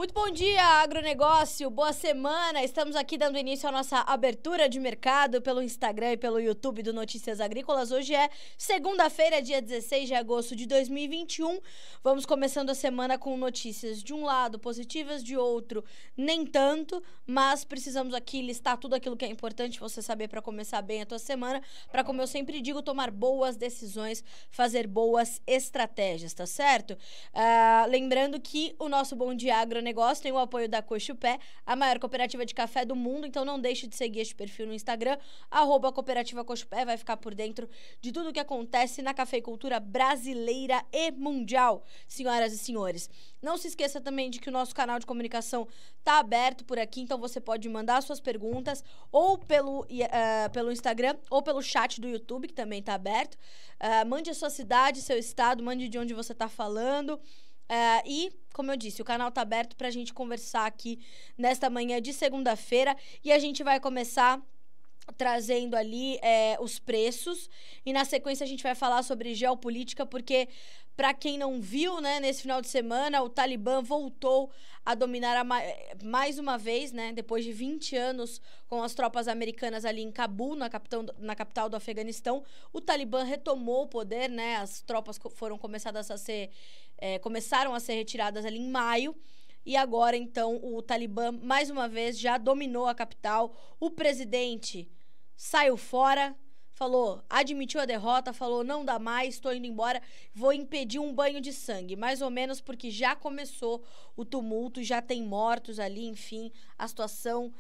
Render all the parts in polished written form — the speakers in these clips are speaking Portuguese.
Muito bom dia, agronegócio, boa semana. Estamos aqui dando início à nossa abertura de mercado pelo Instagram e pelo YouTube do Notícias Agrícolas. Hoje é segunda-feira, dia 16 de agosto de 2021. Vamos começando a semana com notícias de um lado positivas, de outro nem tanto, mas precisamos aqui listar tudo aquilo que é importante você saber para começar bem a tua semana, para, como eu sempre digo, tomar boas decisões, fazer boas estratégias, tá certo? Lembrando que o nosso Bom Dia Agronegócio tem o apoio da Cochupé, a maior cooperativa de café do mundo, então não deixe de seguir este perfil no Instagram, @cooperativa Cochupé, vai ficar por dentro de tudo o que acontece na cafeicultura brasileira e mundial, senhoras e senhores. Não se esqueça também de que o nosso canal de comunicação está aberto por aqui, então você pode mandar suas perguntas ou pelo Instagram ou pelo chat do YouTube, que também está aberto. Mande a sua cidade, seu estado, mande de onde você está falando. E, como eu disse, o canal tá aberto pra gente conversar aqui nesta manhã de segunda-feira e a gente vai começar trazendo ali os preços e na sequência a gente vai falar sobre geopolítica, porque para quem não viu, né, nesse final de semana o Talibã voltou a dominar mais uma vez, né, depois de 20 anos com as tropas americanas ali em Cabul, na capital do Afeganistão. O Talibã retomou o poder, né, as tropas começaram a ser retiradas ali em maio. E agora, então, o Talibã, mais uma vez, já dominou a capital. O presidente saiu fora, admitiu a derrota, falou, não dá mais, estou indo embora, vou impedir um banho de sangue. Mais ou menos porque já começou o tumulto, já tem mortos ali, enfim, a situação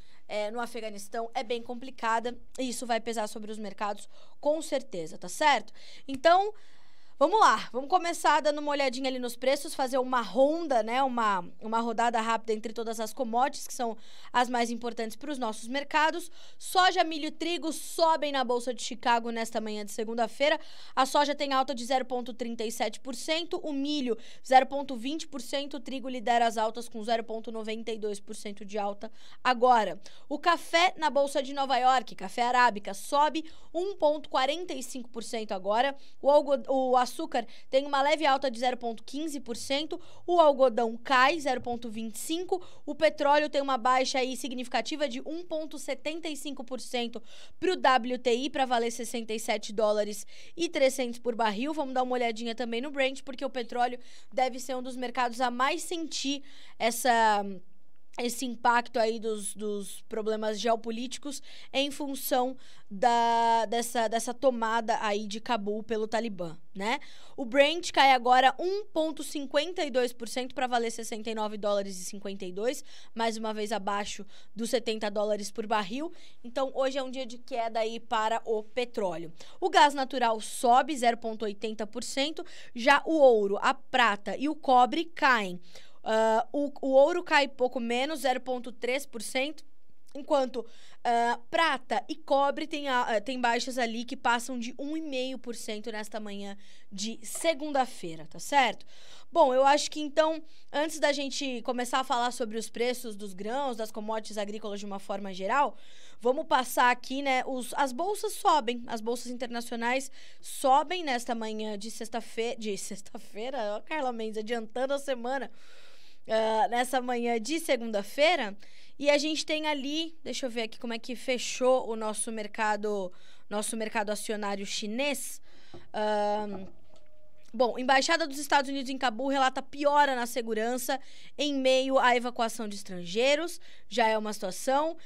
no Afeganistão é bem complicada e isso vai pesar sobre os mercados, com certeza, tá certo? Então, vamos lá, vamos começar dando uma olhadinha ali nos preços, fazer uma ronda, né, uma rodada rápida entre todas as commodities, que são as mais importantes para os nossos mercados. Soja, milho e trigo sobem na Bolsa de Chicago nesta manhã de segunda-feira. A soja tem alta de 0,37%, o milho 0,20%, o trigo lidera as altas com 0,92% de alta agora. O café na Bolsa de Nova York, café arábica, sobe 1,45% agora. O açúcar tem uma leve alta de 0,15%, o algodão cai 0,25%, o petróleo tem uma baixa aí significativa de 1,75% para o WTI, para valer $67,300 por barril. Vamos dar uma olhadinha também no Brent, porque o petróleo deve ser um dos mercados a mais sentir esse impacto aí dos problemas geopolíticos em função dessa tomada aí de Cabul pelo Talibã, né? O Brent cai agora 1,52% para valer $69,52, mais uma vez abaixo dos $70 por barril. Então, hoje é um dia de queda aí para o petróleo. O gás natural sobe 0,80%, já o ouro, a prata e o cobre caem. O ouro cai pouco menos, 0,3%, enquanto prata e cobre tem baixas ali que passam de 1,5% nesta manhã de segunda-feira, tá certo? Bom, eu acho que então, antes da gente começar a falar sobre os preços dos grãos, das commodities agrícolas de uma forma geral, vamos passar aqui, né, as bolsas sobem, as bolsas internacionais sobem nesta manhã de sexta-feira, ó, Carla Mendes, adiantando a semana, nessa manhã de segunda-feira, e a gente tem ali, deixa eu ver aqui como é que fechou o nosso mercado acionário chinês. Bom, Embaixada dos Estados Unidos em Cabul relata piora na segurança em meio à evacuação de estrangeiros. Já é uma situação.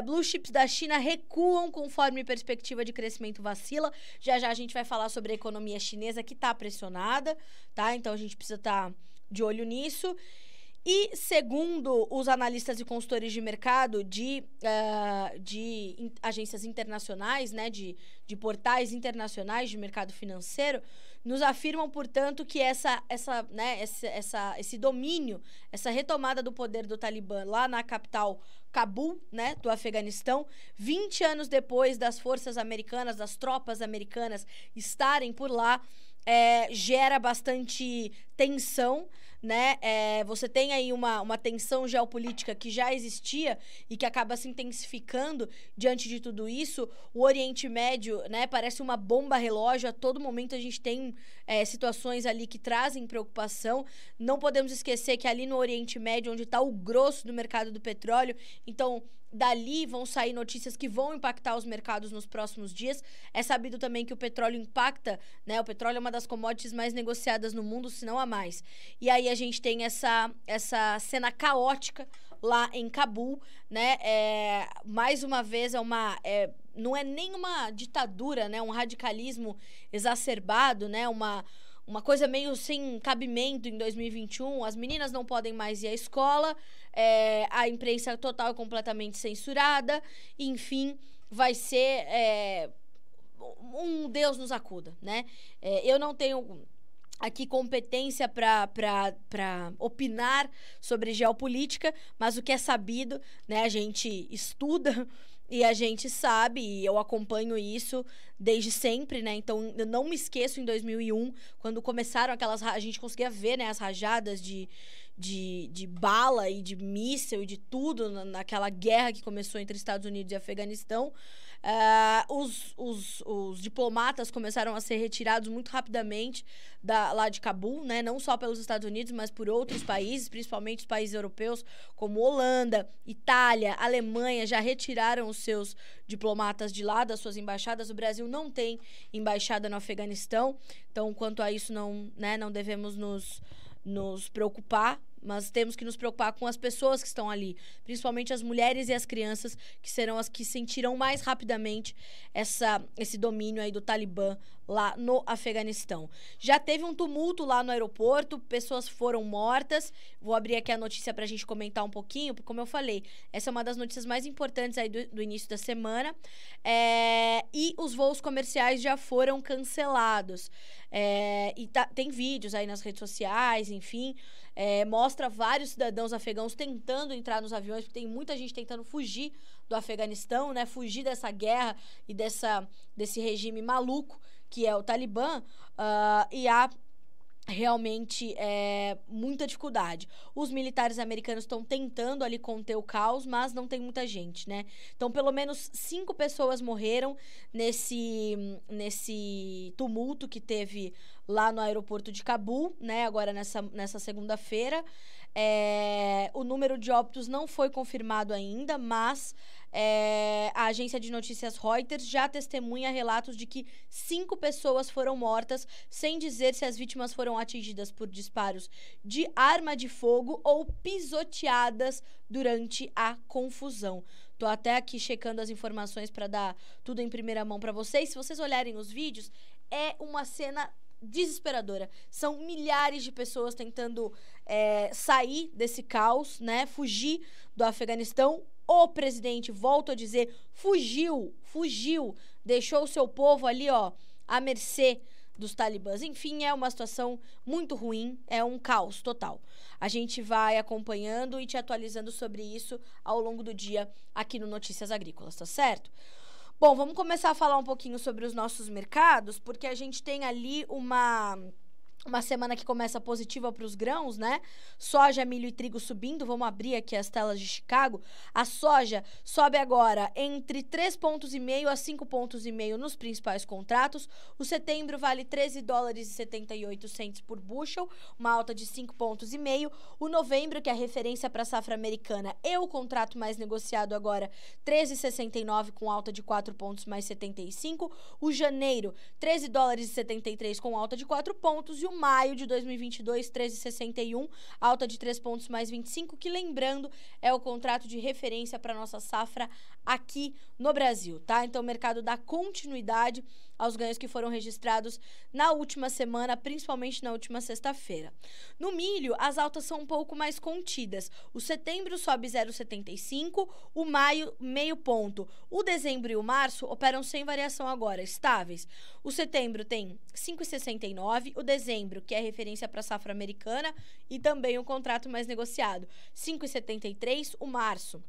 Blue chips da China recuam conforme perspectiva de crescimento vacila. Já a gente vai falar sobre a economia chinesa que está pressionada, tá? Então a gente precisa estar de olho nisso. E, segundo os analistas e consultores de mercado de agências internacionais, né, de portais internacionais de mercado financeiro, nos afirmam, portanto, que esse domínio, essa retomada do poder do Talibã lá na capital Cabul, né, do Afeganistão, 20 anos depois das forças americanas, das tropas americanas estarem por lá, gera bastante tensão, né? Você tem aí uma tensão geopolítica que já existia e que acaba se intensificando diante de tudo isso. O Oriente Médio, né, parece uma bomba relógio. A todo momento a gente tem situações ali que trazem preocupação. Não podemos esquecer que ali no Oriente Médio, onde está o grosso do mercado do petróleo, então dali vão sair notícias que vão impactar os mercados nos próximos dias. É sabido também que o petróleo impacta, né? O petróleo é uma das commodities mais negociadas no mundo, se não a mais. E aí a gente tem essa cena caótica lá em Cabul, né? Mais uma vez, não é nem uma ditadura, né? Um radicalismo exacerbado, né? Uma coisa meio sem cabimento em 2021. As meninas não podem mais ir à escola, a imprensa total e completamente censurada. Enfim, vai ser um Deus nos acuda, né? Eu não tenho aqui competência para opinar sobre geopolítica, mas o que é sabido, né? A gente estuda e a gente sabe, e eu acompanho isso desde sempre, né? Então, eu não me esqueço em 2001, quando começaram a gente conseguia ver, né, as rajadas de bala e de míssil e de tudo naquela guerra que começou entre Estados Unidos e Afeganistão. Os diplomatas começaram a ser retirados muito rapidamente lá de Cabul, né? Não só pelos Estados Unidos, mas por outros países, principalmente os países europeus, como Holanda, Itália, Alemanha, já retiraram os seus diplomatas de lá, das suas embaixadas. O Brasil não tem embaixada no Afeganistão, então, quanto a isso, não devemos nos preocupar, mas temos que nos preocupar com as pessoas que estão ali, principalmente as mulheres e as crianças, que serão as que sentirão mais rapidamente esse domínio aí do Talibã lá no Afeganistão. Já teve um tumulto lá no aeroporto, pessoas foram mortas. Vou abrir aqui a notícia pra gente comentar um pouquinho, porque, como eu falei, essa é uma das notícias mais importantes aí do início da semana. E os voos comerciais já foram cancelados. Tem vídeos aí nas redes sociais, enfim, mostra vários cidadãos afegãos tentando entrar nos aviões, porque tem muita gente tentando fugir do Afeganistão, né? Fugir dessa guerra e desse regime maluco que é o Talibã, e há realmente muita dificuldade. Os militares americanos estão tentando ali conter o caos, mas não tem muita gente, né? Então, pelo menos 5 pessoas morreram nesse tumulto que teve lá no aeroporto de Cabul, né? Agora nessa segunda-feira. O número de óbitos não foi confirmado ainda, mas a agência de notícias Reuters já testemunha relatos de que 5 pessoas foram mortas, sem dizer se as vítimas foram atingidas por disparos de arma de fogo ou pisoteadas durante a confusão. Tô até aqui checando as informações para dar tudo em primeira mão para vocês. Se vocês olharem os vídeos, é uma cena desesperadora. São milhares de pessoas tentando sair desse caos, né? Fugir do Afeganistão. O presidente, volto a dizer, fugiu, deixou o seu povo ali, ó, à mercê dos talibãs. Enfim, é uma situação muito ruim, é um caos total. A gente vai acompanhando e te atualizando sobre isso ao longo do dia aqui no Notícias Agrícolas, tá certo? Bom, vamos começar a falar um pouquinho sobre os nossos mercados, porque a gente tem ali uma semana que começa positiva para os grãos, né? Soja, milho e trigo subindo. Vamos abrir aqui as telas de Chicago. A soja sobe agora entre 3,5 pontos a 5,5 pontos nos principais contratos. O setembro vale $13,78 por bushel, uma alta de 5,5 pontos. O novembro, que é a referência para a safra americana, e o contrato mais negociado agora, 13,69 com alta de 4 pontos mais 75. O janeiro, $13,73 com alta de 4 pontos. E o maio de 2022, 13,61, alta de 3 pontos mais 25, que, lembrando, é o contrato de referência para nossa safra aqui no Brasil, tá? Então, o mercado dá continuidade aos ganhos que foram registrados na última semana, principalmente na última sexta-feira. No milho, as altas são um pouco mais contidas. O setembro sobe 0,75, o maio, meio ponto. O dezembro e o março operam sem variação agora, estáveis. O setembro tem 5,69, o dezembro, que é referência para a safra americana, e também o contrato mais negociado, 5,73, o março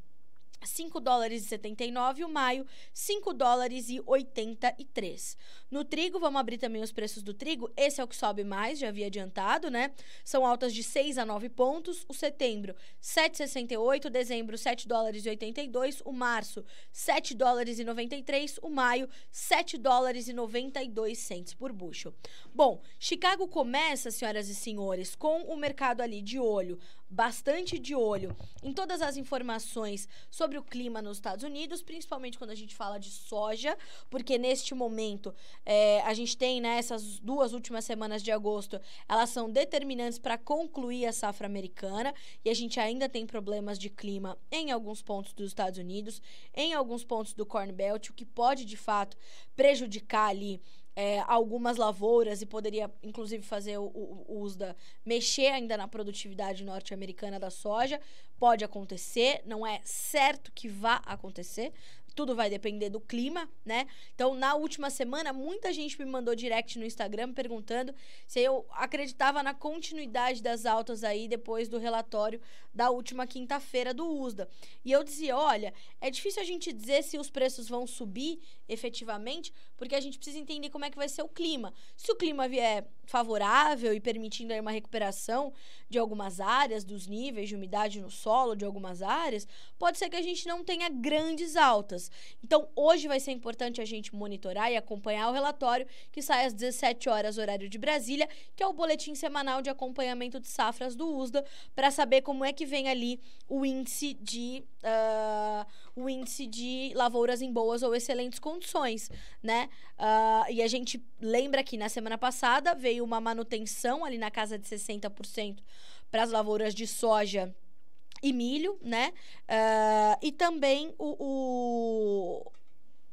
$5,79, o maio, $5,83. No trigo, vamos abrir também os preços do trigo, esse é o que sobe mais, já havia adiantado, né? São altas de 6 a 9 pontos, o setembro, 7,68, dezembro, $7,82, o março, $7,93, o maio, $7,92 por bushel. Bom, Chicago começa, senhoras e senhores, com o mercado ali de olho, bastante de olho em todas as informações sobre o clima nos Estados Unidos, principalmente quando a gente fala de soja, porque neste momento a gente tem, né, essas 2 últimas semanas de agosto, elas são determinantes para concluir a safra americana e a gente ainda tem problemas de clima em alguns pontos dos Estados Unidos, em alguns pontos do Corn Belt, o que pode de fato prejudicar ali algumas lavouras e poderia, inclusive, fazer o USDA mexer ainda na produtividade norte-americana da soja. Pode acontecer, não é certo que vá acontecer, tudo vai depender do clima, né? Então, na última semana, muita gente me mandou direct no Instagram perguntando se eu acreditava na continuidade das altas aí depois do relatório da última quinta-feira do USDA. E eu dizia, olha, é difícil a gente dizer se os preços vão subir efetivamente, porque a gente precisa entender como é que vai ser o clima. Se o clima vier favorável e permitindo aí uma recuperação de algumas áreas, dos níveis de umidade no solo de algumas áreas, pode ser que a gente não tenha grandes altas. Então, hoje vai ser importante a gente monitorar e acompanhar o relatório que sai às 17 horas, horário de Brasília, que é o boletim semanal de acompanhamento de safras do USDA, para saber como é que vem ali o índice de lavouras em boas ou excelentes condições, né? E a gente lembra que na semana passada veio uma manutenção ali na casa de 60% para as lavouras de soja e milho, né? E também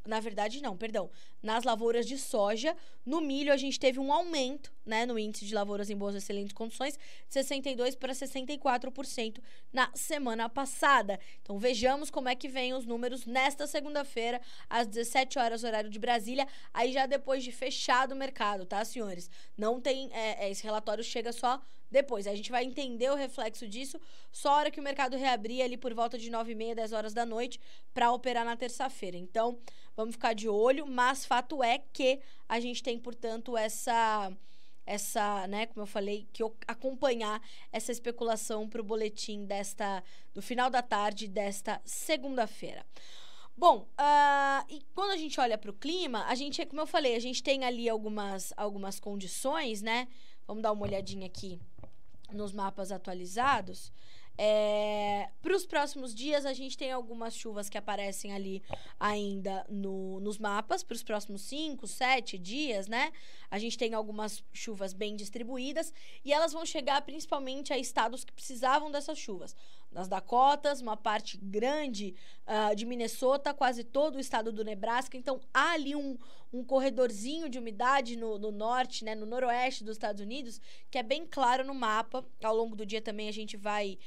na verdade, não, perdão. Nas lavouras de soja, no milho a gente teve um aumento, né, no índice de lavouras em boas e excelentes condições, de 62% para 64% na semana passada. Então, vejamos como é que vem os números nesta segunda-feira, às 17 horas, horário de Brasília, aí já depois de fechado o mercado, tá, senhores? Não tem, esse relatório chega só depois. A gente vai entender o reflexo disso só a hora que o mercado reabrir ali por volta de 9h30, 10 horas da noite, para operar na terça-feira. Então, vamos ficar de olho, mas fato é que a gente tem, portanto, essa, né, como eu falei, que acompanhar essa especulação para o boletim do final da tarde desta segunda-feira. Bom, e quando a gente olha para o clima, a gente, como eu falei, a gente tem ali algumas condições, né? Vamos dar uma olhadinha aqui nos mapas atualizados. Para os próximos dias, a gente tem algumas chuvas que aparecem ali ainda nos mapas, para os próximos 5, 7 dias, né? A gente tem algumas chuvas bem distribuídas e elas vão chegar principalmente a estados que precisavam dessas chuvas. Nas Dakotas, uma parte grande de Minnesota, quase todo o estado do Nebraska. Então, há ali um corredorzinho de umidade no norte, né, no noroeste dos Estados Unidos, que é bem claro no mapa. Ao longo do dia também a gente vai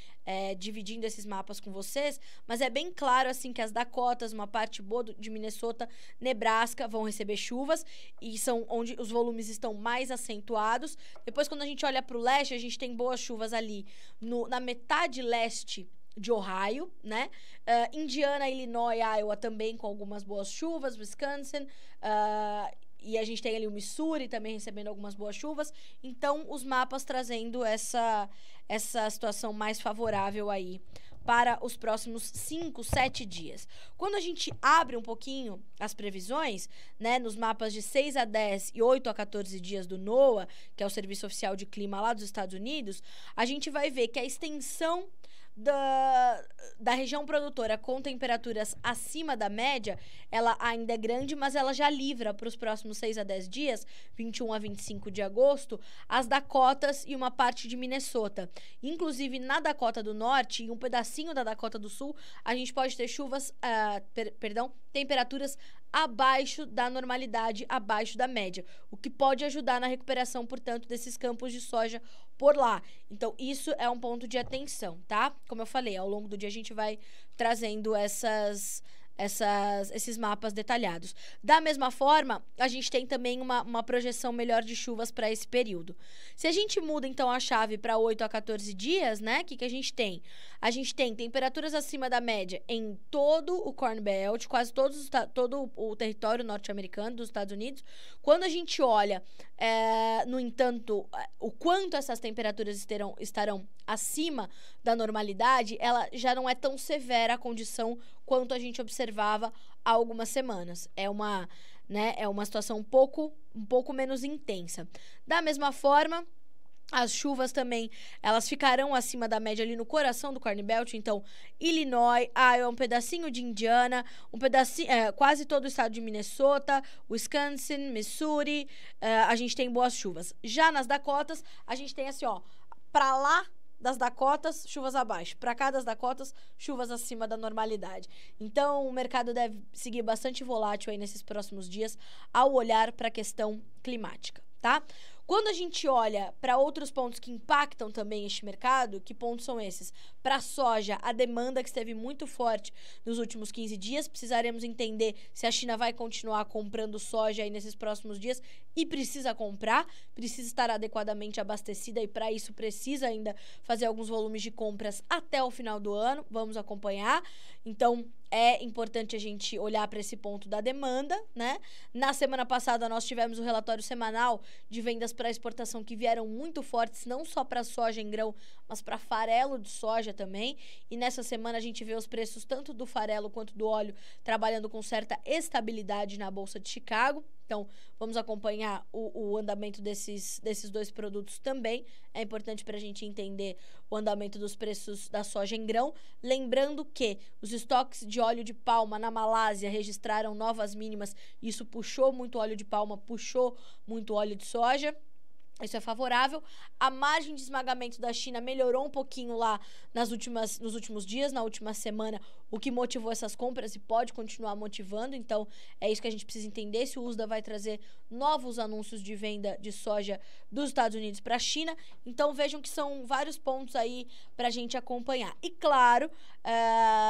dividindo esses mapas com vocês, mas é bem claro assim que as Dakotas, uma parte boa de Minnesota, Nebraska vão receber chuvas e são onde os volumes estão mais acentuados. Depois, quando a gente olha para o leste, a gente tem boas chuvas ali na metade leste de Ohio, né? Indiana, Illinois, Iowa também com algumas boas chuvas, Wisconsin, e a gente tem ali o Missouri também recebendo algumas boas chuvas. Então, os mapas trazendo essa situação mais favorável aí para os próximos 5, 7 dias. Quando a gente abre um pouquinho as previsões, né, nos mapas de 6 a 10 e 8 a 14 dias do NOAA, que é o Serviço Oficial de Clima lá dos Estados Unidos, a gente vai ver que a extensão da região produtora com temperaturas acima da média, ela ainda é grande, mas ela já livra para os próximos 6 a 10 dias, 21 a 25 de agosto, as Dakotas e uma parte de Minnesota. Inclusive, na Dakota do Norte e um pedacinho da Dakota do Sul, a gente pode ter temperaturas abaixo da normalidade, abaixo da média, o que pode ajudar na recuperação, portanto, desses campos de soja por lá. Então, isso é um ponto de atenção, tá? Como eu falei, ao longo do dia a gente vai trazendo esses mapas detalhados. Da mesma forma, a gente tem também uma projeção melhor de chuvas para esse período. Se a gente muda, então, a chave para 8 a 14 dias, né? O que a gente tem? A gente tem temperaturas acima da média em todo o Corn Belt, quase todo o território norte-americano dos Estados Unidos. Quando a gente olha, no entanto, o quanto essas temperaturas estarão acima da normalidade, ela já não é tão severa a condição quanto a gente observava há algumas semanas. É uma situação um pouco menos intensa. Da mesma forma, as chuvas também, elas ficarão acima da média ali no coração do Corn Belt. Então, Illinois, Iowa, um pedacinho de Indiana, quase todo o estado de Minnesota, Wisconsin, Missouri, a gente tem boas chuvas. Já nas Dakotas, a gente tem assim, ó, pra lá das Dakotas, chuvas abaixo. Para cá das Dakotas, chuvas acima da normalidade. Então, o mercado deve seguir bastante volátil aí nesses próximos dias ao olhar para a questão climática, tá? Quando a gente olha para outros pontos que impactam também este mercado, que pontos são esses? Para a soja, a demanda que esteve muito forte nos últimos 15 dias, precisaremos entender se a China vai continuar comprando soja aí nesses próximos dias e precisa comprar, precisa estar adequadamente abastecida e para isso precisa ainda fazer alguns volumes de compras até o final do ano, vamos acompanhar. Então, é importante a gente olhar para esse ponto da demanda, né? Na semana passada, nós tivemos o relatório semanal de vendas para exportação que vieram muito fortes, não só para soja em grão, mas para farelo de soja também. E nessa semana a gente vê os preços tanto do farelo quanto do óleo trabalhando com certa estabilidade na Bolsa de Chicago. Então, vamos acompanhar o andamento desses dois produtos também. É importante para a gente entender o andamento dos preços da soja em grão. Lembrando que os estoques de óleo de palma na Malásia registraram novas mínimas. Isso puxou muito óleo de palma, puxou muito óleo de soja. Isso é favorável. A margem de esmagamento da China melhorou um pouquinho lá nos últimos dias, na última semana, o que motivou essas compras e pode continuar motivando. Então, é isso que a gente precisa entender, se o USDA vai trazer novos anúncios de venda de soja dos Estados Unidos para a China. Então, vejam que são vários pontos aí para a gente acompanhar. E, claro,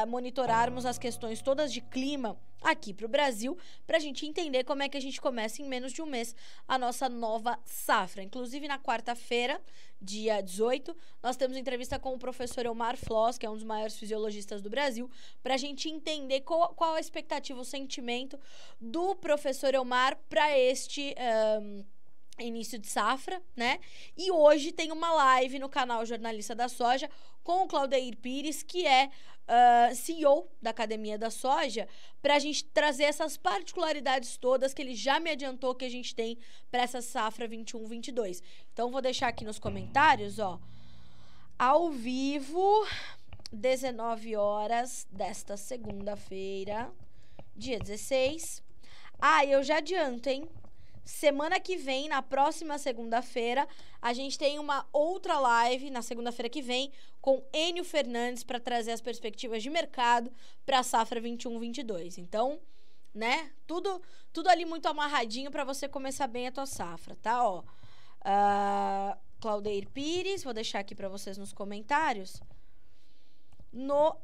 monitorarmos as questões todas de clima aqui para o Brasil, para a gente entender como é que a gente começa em menos de um mês a nossa nova safra. Inclusive, na quarta-feira, dia 18, nós temos entrevista com o professor Elmar Floss, que é um dos maiores fisiologistas do Brasil, para a gente entender qual a expectativa, o sentimento do professor Elmar para este início de safra, né? E hoje tem uma live no canal Jornalista da Soja com o Claudeir Pires, que é CEO da Academia da Soja, para a gente trazer essas particularidades todas que ele já me adiantou que a gente tem para essa safra 21-22. Então, vou deixar aqui nos comentários, ó, ao vivo, 19 horas desta segunda-feira, dia 16. Eu já adianto, hein? Semana que vem, na próxima segunda-feira, a gente tem uma outra live, na segunda-feira que vem, com Enio Fernandes, para trazer as perspectivas de mercado para a safra 21-22. Então, né, tudo ali muito amarradinho para você começar bem a tua safra, tá? Ó, Claudeir Pires, vou deixar aqui para vocês nos comentários, no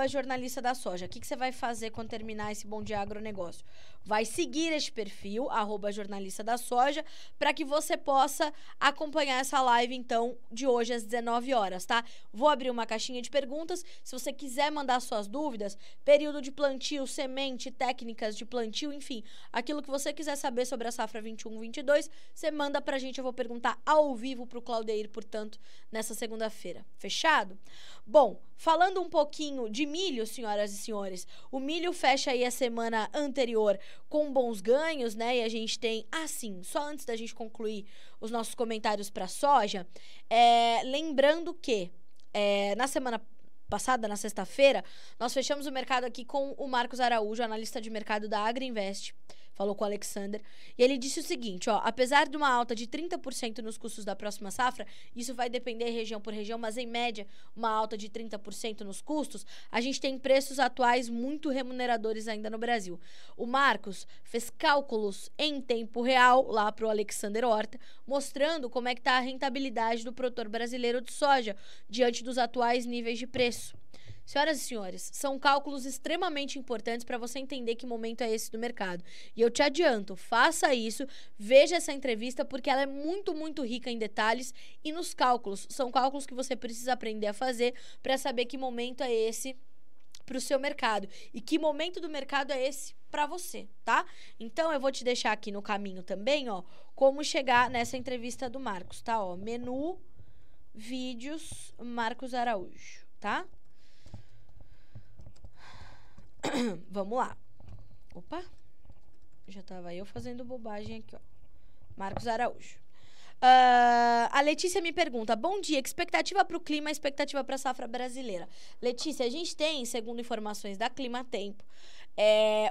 @jornalista da soja. O que você vai fazer quando terminar esse Bom Dia Agronegócio? Vai seguir este perfil, @jornalista da soja, para que você possa acompanhar essa live, então, de hoje às 19 horas, tá? Vou abrir uma caixinha de perguntas. Se você quiser mandar suas dúvidas, período de plantio, semente, técnicas de plantio, enfim, aquilo que você quiser saber sobre a safra 21-22, você manda pra gente, eu vou perguntar ao vivo pro Claudeir, portanto, nessa segunda-feira. Fechado? Bom, falando um pouquinho de milho, senhoras e senhores, o milho fecha aí a semana anterior com bons ganhos, né? E a gente tem, só antes da gente concluir os nossos comentários para soja, lembrando que na semana passada, na sexta-feira, nós fechamos o mercado aqui com o Marcos Araújo, analista de mercado da Agriinvest. Falou com o Alexander, e ele disse o seguinte, ó, apesar de uma alta de 30% nos custos da próxima safra, isso vai depender região por região, mas em média, uma alta de 30% nos custos, a gente tem preços atuais muito remuneradores ainda no Brasil. O Marcos fez cálculos em tempo real lá para o Alexander Horta, mostrando como é que está a rentabilidade do produtor brasileiro de soja diante dos atuais níveis de preço. Senhoras e senhores, são cálculos extremamente importantes para você entender que momento é esse do mercado. E eu te adianto, faça isso, veja essa entrevista, porque ela é muito, muito rica em detalhes e nos cálculos. São cálculos que você precisa aprender a fazer para saber que momento é esse para o seu mercado e que momento do mercado é esse para você, tá? Então, eu vou te deixar aqui no caminho também, ó, como chegar nessa entrevista do Marcos, tá? Ó, menu, vídeos, Marcos Araújo, tá? Vamos lá. Opa, já tava eu fazendo bobagem aqui, ó. Marcos Araújo. A Letícia me pergunta, bom dia, que expectativa para o clima, expectativa para a safra brasileira? Letícia, a gente tem, segundo informações da Clima Tempo,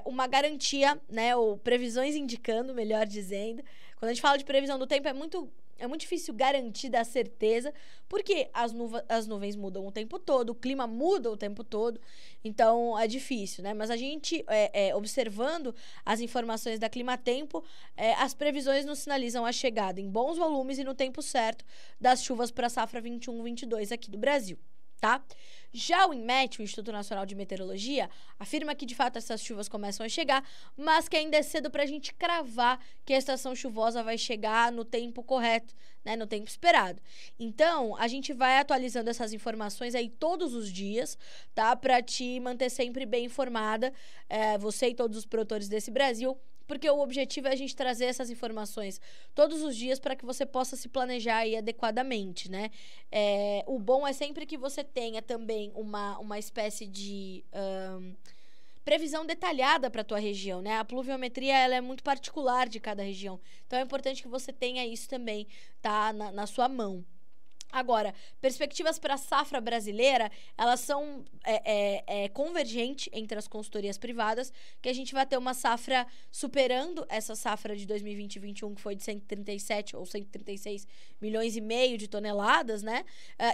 uma garantia, né, ou previsões indicando, melhor dizendo. Quando a gente fala de previsão do tempo, é muito difícil garantir, dar certeza, porque as nuvens mudam o tempo todo, o clima muda o tempo todo, então é difícil, né? Mas a gente, observando as informações da Clima Tempo, as previsões nos sinalizam a chegada em bons volumes e no tempo certo das chuvas para a safra 21-22 aqui do Brasil, tá? Já o INMET, o Instituto Nacional de Meteorologia, afirma que de fato essas chuvas começam a chegar, mas que ainda é cedo para a gente cravar que a estação chuvosa vai chegar no tempo correto, né, no tempo esperado. Então, a gente vai atualizando essas informações aí todos os dias, tá? Para te manter sempre bem informada, você e todos os produtores desse Brasil, porque o objetivo é a gente trazer essas informações todos os dias para que você possa se planejar aí adequadamente, né? O bom é sempre que você tenha também uma espécie de previsão detalhada para a tua região, né? A pluviometria, ela é muito particular de cada região. Então, é importante que você tenha isso também, tá? Na sua mão. Agora, perspectivas para a safra brasileira, elas são convergentes entre as consultorias privadas, que a gente vai ter uma safra superando essa safra de 2020 e 2021, que foi de 137 ou 136 milhões e meio de toneladas, né?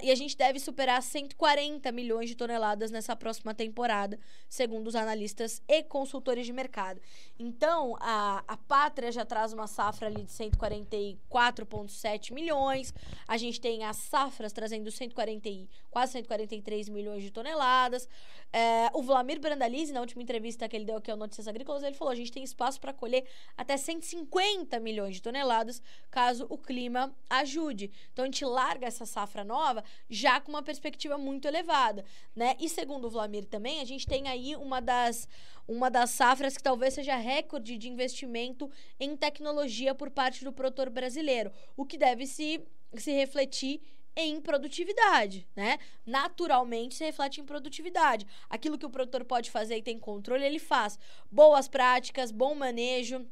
E a gente deve superar 140 milhões de toneladas nessa próxima temporada, segundo os analistas e consultores de mercado. Então, a Pátria já traz uma safra ali de 144,7 milhões, a gente tem as safras trazendo quase 143 milhões de toneladas. O Vlamir Brandalize, na última entrevista que ele deu aqui ao Notícias Agrícolas, ele falou, a gente tem espaço para colher até 150 milhões de toneladas, caso o clima ajude. Então, a gente larga essa safra nova já com uma perspectiva muito elevada, né? E segundo o Vlamir também, a gente tem aí uma das safras que talvez seja recorde de investimento em tecnologia por parte do produtor brasileiro, o que deve se refletir em produtividade, né? Naturalmente se reflete em produtividade. Aquilo que o produtor pode fazer e tem controle, ele faz. Boas práticas, bom manejo,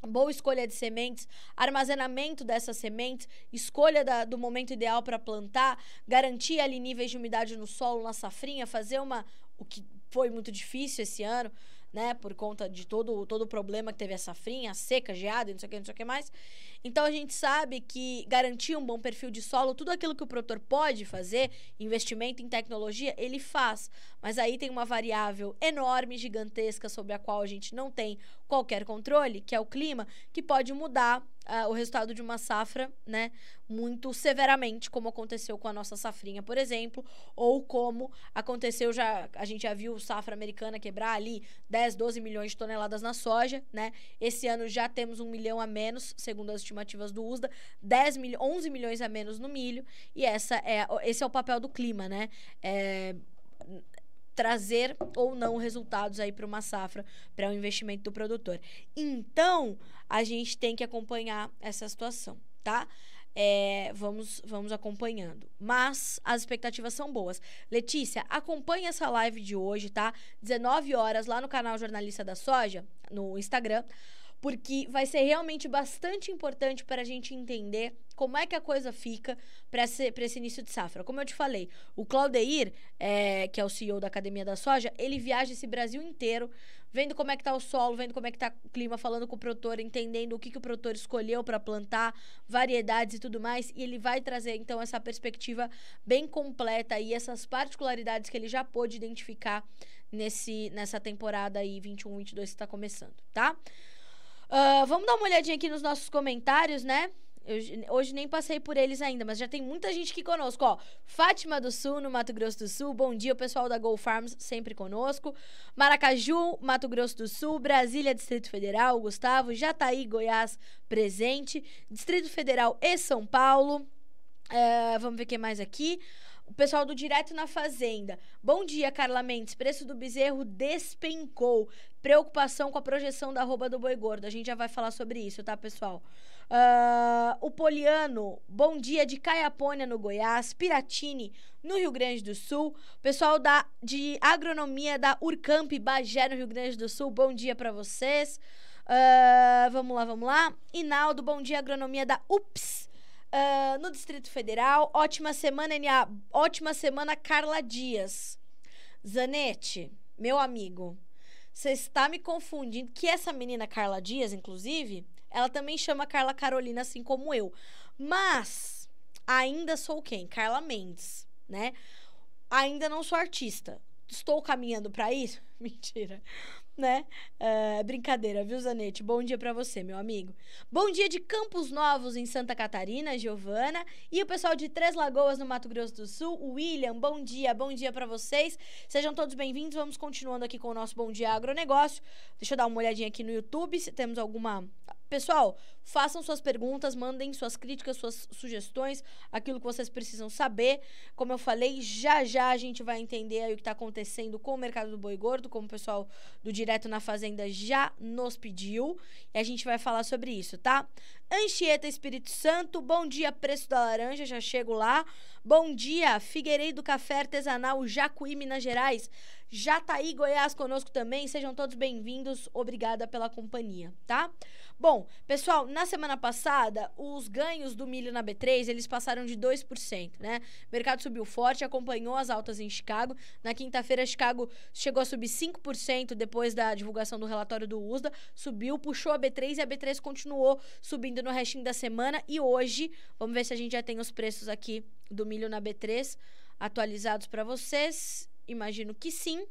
boa escolha de sementes, armazenamento dessas sementes, escolha do momento ideal para plantar, garantir ali níveis de umidade no solo, na safrinha, fazer o que foi muito difícil esse ano, né, por conta de todo o problema que teve a safrinha, seca, geada e não sei o que mais. Então, a gente sabe que garantir um bom perfil de solo, tudo aquilo que o produtor pode fazer, investimento em tecnologia, ele faz. Mas aí tem uma variável enorme, gigantesca, sobre a qual a gente não tem qualquer controle, que é o clima, que pode mudar o resultado de uma safra, né, muito severamente, como aconteceu com a nossa safrinha, por exemplo, ou como aconteceu a gente já viu safra americana quebrar ali 10, 12 milhões de toneladas na soja, né? Esse ano já temos 1 milhão a menos, segundo as estimativas do USDA, 11 milhões a menos no milho, e esse é o papel do clima, né? Trazer ou não resultados aí para uma safra, para o investimento do produtor. Então, a gente tem que acompanhar essa situação, tá? Vamos acompanhando. Mas as expectativas são boas. Letícia, acompanha essa live de hoje, tá? 19 horas lá no canal Jornalista da Soja, no Instagram, porque vai ser realmente bastante importante para a gente entender como é que a coisa fica para esse início de safra. Como eu te falei, o Claudeir, que é o CEO da Academia da Soja, ele viaja esse Brasil inteiro, vendo como é que tá o solo, vendo como é que tá o clima, falando com o produtor, entendendo o que o produtor escolheu para plantar, variedades e tudo mais, e ele vai trazer, então, essa perspectiva bem completa e essas particularidades que ele já pôde identificar nessa temporada aí 21-22 que está começando, tá? Vamos dar uma olhadinha aqui nos nossos comentários, né? Hoje nem passei por eles ainda, mas já tem muita gente aqui conosco, ó. Fátima do Sul, no Mato Grosso do Sul. Bom dia, o pessoal da Go Farms, sempre conosco. Maracaju, Mato Grosso do Sul. Brasília, Distrito Federal, Gustavo. Jataí, Goiás, presente. Distrito Federal e São Paulo. Vamos ver o que mais aqui. O pessoal do Direto na Fazenda. Bom dia, Carla Mendes. Preço do bezerro despencou. Preocupação com a projeção da arroba do boi gordo. A gente já vai falar sobre isso, tá, pessoal? O Poliano. Bom dia, de Caiapônia, no Goiás. Piratini, no Rio Grande do Sul. Pessoal de agronomia da Urcamp, Bagé, no Rio Grande do Sul. Bom dia pra vocês. Vamos lá. Inaldo, bom dia, agronomia da UPS. No Distrito Federal. Ótima semana, NA. Ótima semana, Carla Dias. Zanetti, meu amigo, você está me confundindo. Que essa menina Carla Dias, inclusive, ela também chama Carla Carolina, assim como eu. Mas ainda sou quem? Carla Mendes, né? Ainda não sou artista. Estou caminhando para isso? Mentira. Né? Brincadeira, viu, Zanetti? Bom dia pra você, meu amigo. Bom dia de Campos Novos, em Santa Catarina, Giovana. E o pessoal de Três Lagoas, no Mato Grosso do Sul, o William, bom dia pra vocês. Sejam todos bem-vindos. Vamos continuando aqui com o nosso Bom Dia Agronegócio. Deixa eu dar uma olhadinha aqui no YouTube, se temos alguma... Pessoal, façam suas perguntas, mandem suas críticas, suas sugestões, aquilo que vocês precisam saber. Como eu falei, já a gente vai entender aí o que está acontecendo com o mercado do boi gordo, como o pessoal do Direto na Fazenda já nos pediu. E a gente vai falar sobre isso, tá? Anchieta, Espírito Santo, bom dia, preço da laranja, já chego lá. Bom dia, Figueiredo Café Artesanal, Jacuí, Minas Gerais. Jataí, Goiás, conosco também. Sejam todos bem-vindos. Obrigada pela companhia, tá? Bom, pessoal, na semana passada, os ganhos do milho na B3, eles passaram de 2%, né? O mercado subiu forte, acompanhou as altas em Chicago. Na quinta-feira, Chicago chegou a subir 5% depois da divulgação do relatório do USDA. Subiu, puxou a B3 e a B3 continuou subindo no restinho da semana. E hoje, vamos ver se a gente já tem os preços aqui do milho na B3 atualizados para vocês. Imagino que sim.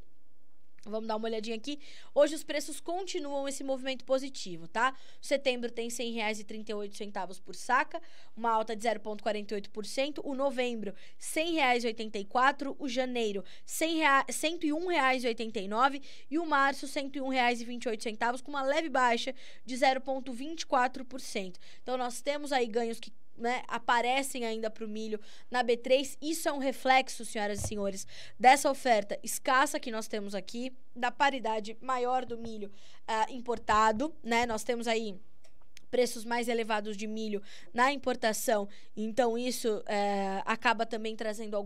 Vamos dar uma olhadinha aqui. Hoje os preços continuam esse movimento positivo, tá? Setembro tem R$ 100,38 por saca, uma alta de 0,48%. O novembro, R$ 100,84. O janeiro, R$ 101,89. E o março, R$ 101,28, com uma leve baixa de 0,24%. Então, nós temos aí ganhos que, né, aparecem ainda para o milho na B3. Isso é um reflexo, senhoras e senhores, dessa oferta escassa que nós temos aqui, da paridade maior do milho importado, né? Nós temos aí preços mais elevados de milho na importação, então isso acaba também trazendo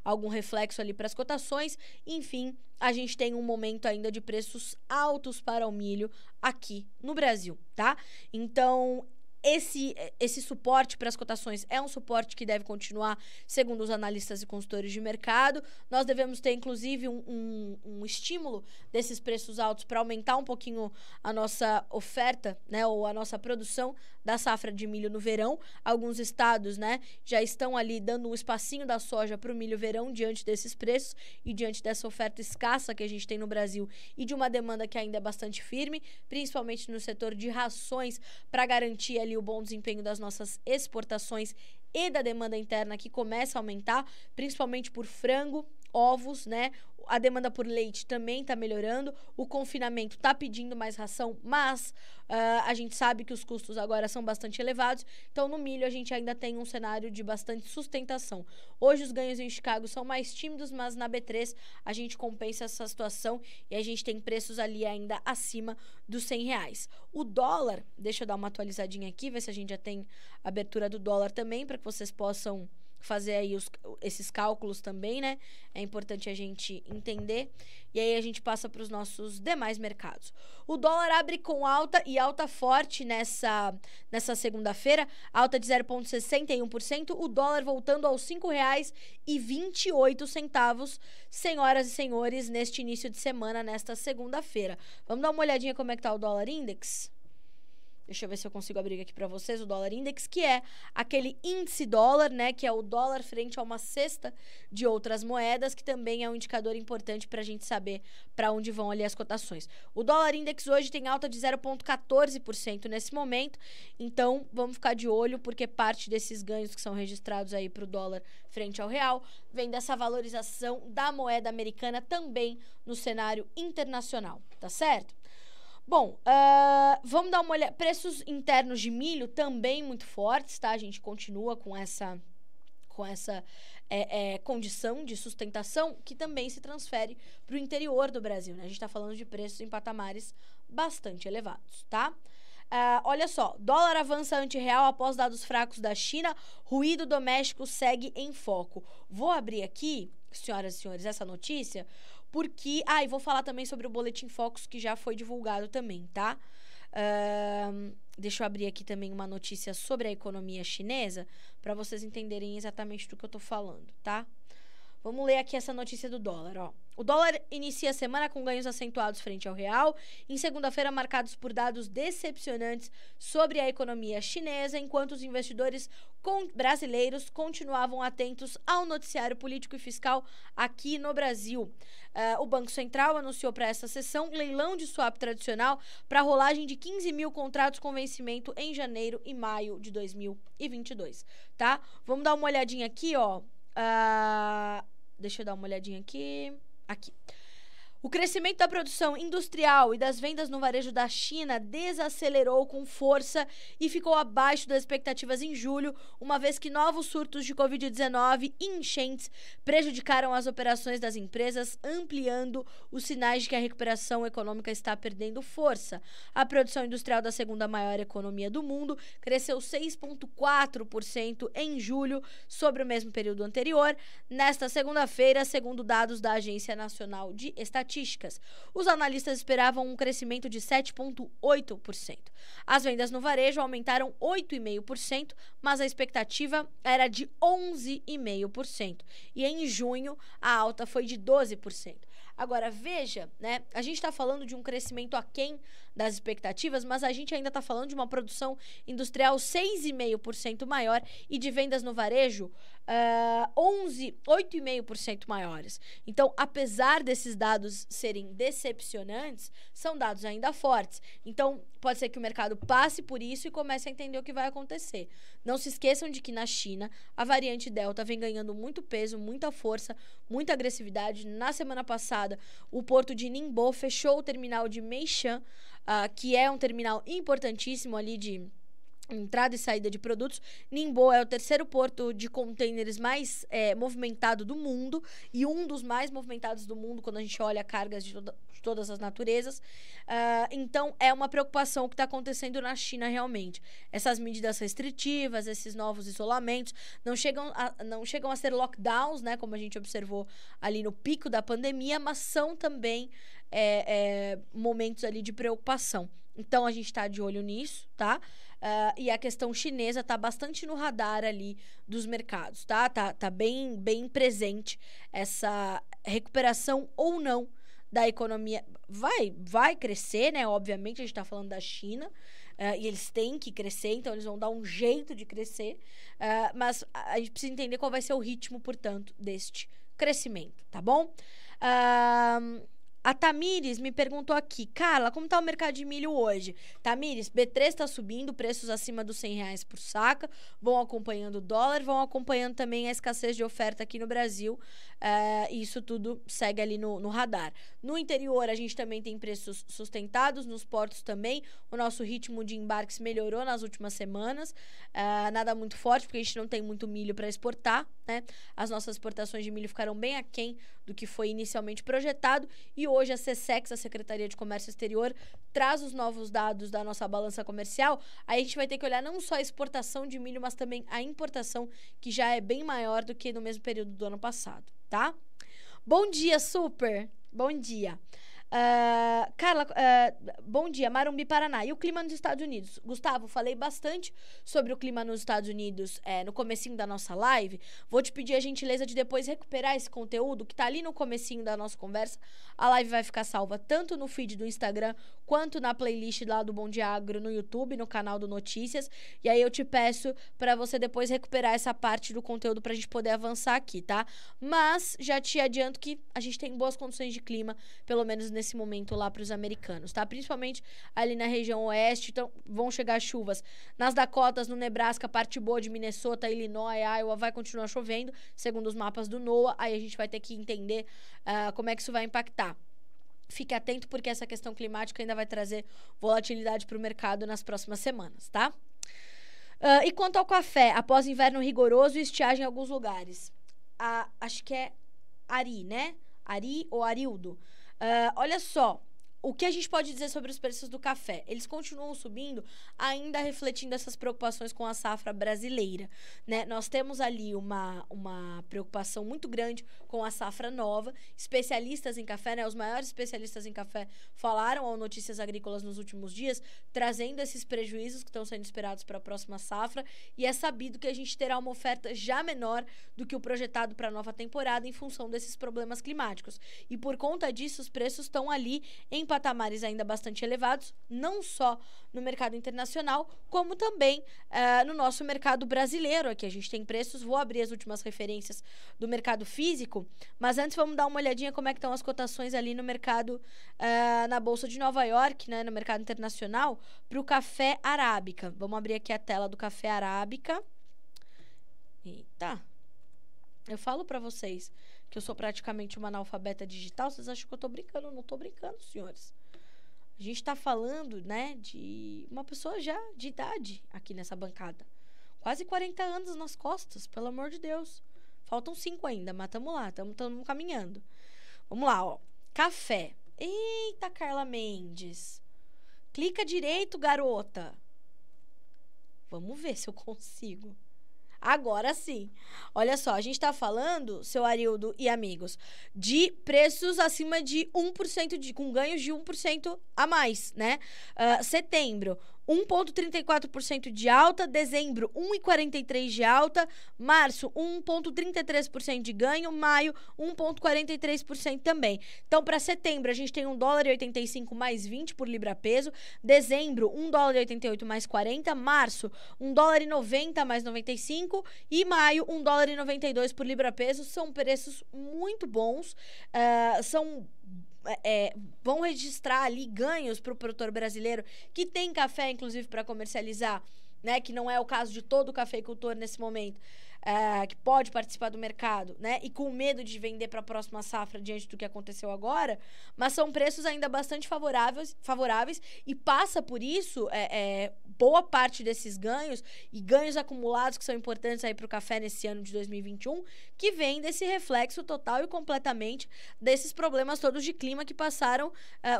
algum reflexo ali para as cotações. Enfim, a gente tem um momento ainda de preços altos para o milho aqui no Brasil, tá? Então, esse suporte para as cotações é um suporte que deve continuar, segundo os analistas e consultores de mercado. Nós devemos ter, inclusive, um estímulo desses preços altos para aumentar um pouquinho a nossa oferta, né, ou a nossa produção da safra de milho no verão. Alguns estados, né, já estão ali dando um espacinho da soja para o milho verão diante desses preços e diante dessa oferta escassa que a gente tem no Brasil e de uma demanda que ainda é bastante firme, principalmente no setor de rações, para garantir ali o bom desempenho das nossas exportações e da demanda interna que começa a aumentar, principalmente por frango, ovos, né? A demanda por leite também está melhorando, o confinamento está pedindo mais ração, mas a gente sabe que os custos agora são bastante elevados, então no milho a gente ainda tem um cenário de bastante sustentação. Hoje os ganhos em Chicago são mais tímidos, mas na B3 a gente compensa essa situação e a gente tem preços ali ainda acima dos R$100. O dólar, deixa eu dar uma atualizadinha aqui, ver se a gente já tem abertura do dólar também, para que vocês possam fazer aí esses cálculos também, né? É importante a gente entender. E aí a gente passa para os nossos demais mercados. O dólar abre com alta e alta forte nessa segunda-feira, alta de 0,61%. O dólar voltando aos R$ 5,28, senhoras e senhores, neste início de semana, nesta segunda-feira. Vamos dar uma olhadinha como é que tá o dólar index? Deixa eu ver se eu consigo abrir aqui para vocês o dólar index, que é aquele índice dólar, né? Que é o dólar frente a uma cesta de outras moedas, que também é um indicador importante para a gente saber para onde vão ali as cotações. O dólar index hoje tem alta de 0,14% nesse momento, então vamos ficar de olho, porque parte desses ganhos que são registrados aí para o dólar frente ao real vem dessa valorização da moeda americana também no cenário internacional, tá certo? Bom, vamos dar uma olhada. Preços internos de milho também muito fortes, tá? A gente continua com essa condição de sustentação que também se transfere para o interior do Brasil, né? A gente está falando de preços em patamares bastante elevados, tá? Olha só, dólar avança ante-real após dados fracos da China, ruído doméstico segue em foco. Vou abrir aqui, senhoras e senhores, essa notícia, porque... e vou falar também sobre o Boletim Focus, que já foi divulgado também, tá? Deixa eu abrir aqui também uma notícia sobre a economia chinesa, para vocês entenderem exatamente do que eu tô falando, tá? Vamos ler aqui essa notícia do dólar, ó. O dólar inicia a semana com ganhos acentuados frente ao real, em segunda-feira marcados por dados decepcionantes sobre a economia chinesa, enquanto os investidores brasileiros continuavam atentos ao noticiário político e fiscal aqui no Brasil. O Banco Central anunciou para essa sessão leilão de swap tradicional para a rolagem de 15 mil contratos com vencimento em janeiro e maio de 2022, tá? Vamos dar uma olhadinha aqui, ó. Deixa eu dar uma olhadinha aqui. Aqui. O crescimento da produção industrial e das vendas no varejo da China desacelerou com força e ficou abaixo das expectativas em julho, uma vez que novos surtos de Covid-19 e enchentes prejudicaram as operações das empresas, ampliando os sinais de que a recuperação econômica está perdendo força. A produção industrial da segunda maior economia do mundo cresceu 6,4% em julho sobre o mesmo período anterior, nesta segunda-feira, segundo dados da Agência Nacional de Estatística. Os analistas esperavam um crescimento de 7,8%. As vendas no varejo aumentaram 8,5%, mas a expectativa era de 11,5%. E em junho, a alta foi de 12%. Agora, veja, né? A gente está falando de um crescimento aquém das expectativas, mas a gente ainda está falando de uma produção industrial 6,5% maior e de vendas no varejo 8,5% maiores. Então, apesar desses dados serem decepcionantes, são dados ainda fortes. Então, pode ser que o mercado passe por isso e comece a entender o que vai acontecer. Não se esqueçam de que na China, a variante Delta vem ganhando muito peso, muita força, muita agressividade. Na semana passada, o porto de Ningbo fechou o terminal de Meishan, que é um terminal importantíssimo ali de entrada e saída de produtos. Ningbo é o terceiro porto de contêineres mais movimentado do mundo e um dos mais movimentados do mundo quando a gente olha cargas de todas as naturezas. Então, é uma preocupação o que está acontecendo na China realmente. Essas medidas restritivas, esses novos isolamentos, não chegam a ser lockdowns, né, como a gente observou ali no pico da pandemia, mas são também momentos ali de preocupação. Então, a gente está de olho nisso, tá? E a questão chinesa está bastante no radar ali dos mercados, tá? Tá bem presente essa recuperação ou não da economia. Vai crescer, né? Obviamente, a gente está falando da China, e eles têm que crescer, então eles vão dar um jeito de crescer, mas a gente precisa entender qual vai ser o ritmo, portanto, deste crescimento, tá bom? A Tamires me perguntou aqui, Carla, como está o mercado de milho hoje? Tamires, B3 está subindo, preços acima dos R$100 por saca, vão acompanhando o dólar, vão acompanhando também a escassez de oferta aqui no Brasil, e isso tudo segue ali no radar. No interior, a gente também tem preços sustentados, nos portos também, o nosso ritmo de embarques melhorou nas últimas semanas, nada muito forte, porque a gente não tem muito milho para exportar, né? As nossas exportações de milho ficaram bem aquém do que foi inicialmente projetado, e hoje a SECEX, a Secretaria de Comércio Exterior, traz os novos dados da nossa balança comercial. Aí a gente vai ter que olhar não só a exportação de milho, mas também a importação, que já é bem maior do que no mesmo período do ano passado, tá? Bom dia, super! Bom dia! Carla, bom dia, Marumbi, Paraná. E o clima nos Estados Unidos? Gustavo, falei bastante sobre o clima nos Estados Unidos no comecinho da nossa live. Vou te pedir a gentileza de depois recuperar esse conteúdo que tá ali no comecinho da nossa conversa. A live vai ficar salva tanto no feed do Instagram quanto na playlist lá do Bom Dia Agro no YouTube, no canal do Notícias. E aí eu te peço para você depois recuperar essa parte do conteúdo pra gente poder avançar aqui, tá? Mas já te adianto que a gente tem boas condições de clima, pelo menos nesse momento lá para os americanos, tá? Principalmente ali na região oeste, então vão chegar chuvas nas Dakotas, no Nebraska, parte boa de Minnesota, Illinois, Iowa, vai continuar chovendo, segundo os mapas do NOAA, aí a gente vai ter que entender como é que isso vai impactar. Fique atento porque essa questão climática ainda vai trazer volatilidade para o mercado nas próximas semanas, tá? E quanto ao café, após inverno rigoroso e estiagem em alguns lugares, acho que é Ari, né? Ari ou Arildo. Olha só, o que a gente pode dizer sobre os preços do café? Eles continuam subindo, ainda refletindo essas preocupações com a safra brasileira, né? Nós temos ali uma preocupação muito grande com a safra nova. Especialistas em café, né? Os maiores especialistas em café falaram ao Notícias Agrícolas nos últimos dias, trazendo esses prejuízos que estão sendo esperados para a próxima safra, e é sabido que a gente terá uma oferta já menor do que o projetado para a nova temporada em função desses problemas climáticos. E por conta disso, os preços estão ali em patamares ainda bastante elevados, não só no mercado internacional, como também no nosso mercado brasileiro. Aqui a gente tem preços, vou abrir as últimas referências do mercado físico, mas antes vamos dar uma olhadinha como é que estão as cotações ali no mercado, na Bolsa de Nova York, né, no mercado internacional, para o café arábica. Vamos abrir aqui a tela do café arábica. Eita! Eu falo para vocês que eu sou praticamente uma analfabeta digital, vocês acham que eu tô brincando? Eu não tô brincando, senhores. A gente tá falando, né, de uma pessoa já de idade aqui nessa bancada. Quase 40 anos nas costas, pelo amor de Deus. Faltam 5 ainda, mas tamo lá, tamo caminhando. Vamos lá, ó. Café. Eita, Carla Mendes. Clica direito, garota. Vamos ver se eu consigo. Agora sim. Olha só, a gente tá falando, seu Arildo e amigos, de preços acima de 1%, com ganhos de 1% a mais, né? Setembro, 1,34% de alta, dezembro, 1,43% de alta, março, 1,33% de ganho, maio, 1,43% também. Então, para setembro, a gente tem $1,85 mais 20 por libra peso, dezembro, $1,88 mais 40, março, $1,90 mais 95 e maio, $1,92 por libra peso. São preços muito bons, vão registrar ali ganhos para o produtor brasileiro que tem café, inclusive, para comercializar, né? Que não é o caso de todo cafeicultor nesse momento, que pode participar do mercado, né? E com medo de vender para a próxima safra diante do que aconteceu agora, mas são preços ainda bastante favoráveis e passa por isso boa parte desses ganhos e ganhos acumulados que são importantes aí para o café nesse ano de 2021, que vem desse reflexo total e completamente desses problemas todos de clima que passaram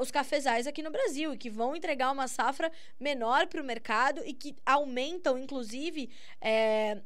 os cafezais aqui no Brasil e que vão entregar uma safra menor para o mercado e que aumentam, inclusive,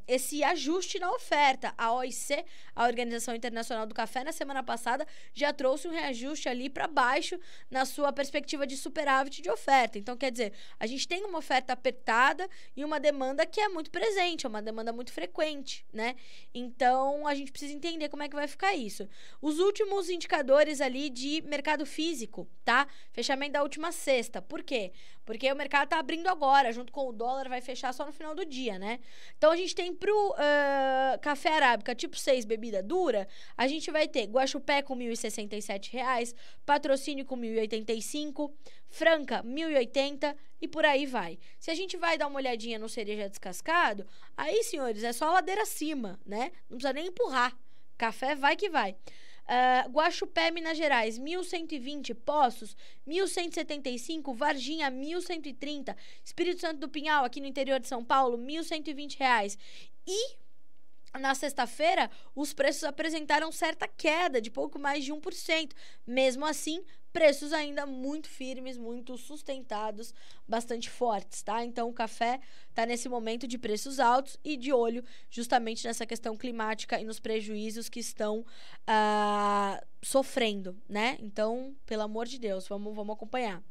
esse ajuste na oferta. A OIC, a Organização Internacional do Café, na semana passada já trouxe um reajuste ali para baixo na sua perspectiva de superávit de oferta. Então, quer dizer, a gente tem uma oferta apertada e uma demanda que é muito presente, é uma demanda muito frequente, né? Então, a gente precisa entender como é que vai ficar isso. Os últimos indicadores ali de mercado físico, tá? Fechamento da última sexta. Por quê? Porque o mercado tá abrindo agora, junto com o dólar, vai fechar só no final do dia, né? Então, a gente tem pro café arábica tipo 6, bebida dura, a gente vai ter Guaxupé com R$1.067, Patrocínio com R$1.085, Franca, R$1.080 e por aí vai. Se a gente vai dar uma olhadinha no cereja descascado, aí, senhores, é só ladeira acima, né? Não precisa nem empurrar. Café vai que vai. Guaxupé, Minas Gerais, 1.120, Poços, 1.175, Varginha, 1.130, Espírito Santo do Pinhal, aqui no interior de São Paulo, R$1.120. E Na sexta-feira, os preços apresentaram certa queda de pouco mais de 1%. Mesmo assim, preços ainda muito firmes, muito sustentados, bastante fortes, tá? Então, o café está nesse momento de preços altos e de olho justamente nessa questão climática e nos prejuízos que estão sofrendo, né? Então, pelo amor de Deus, vamos acompanhar.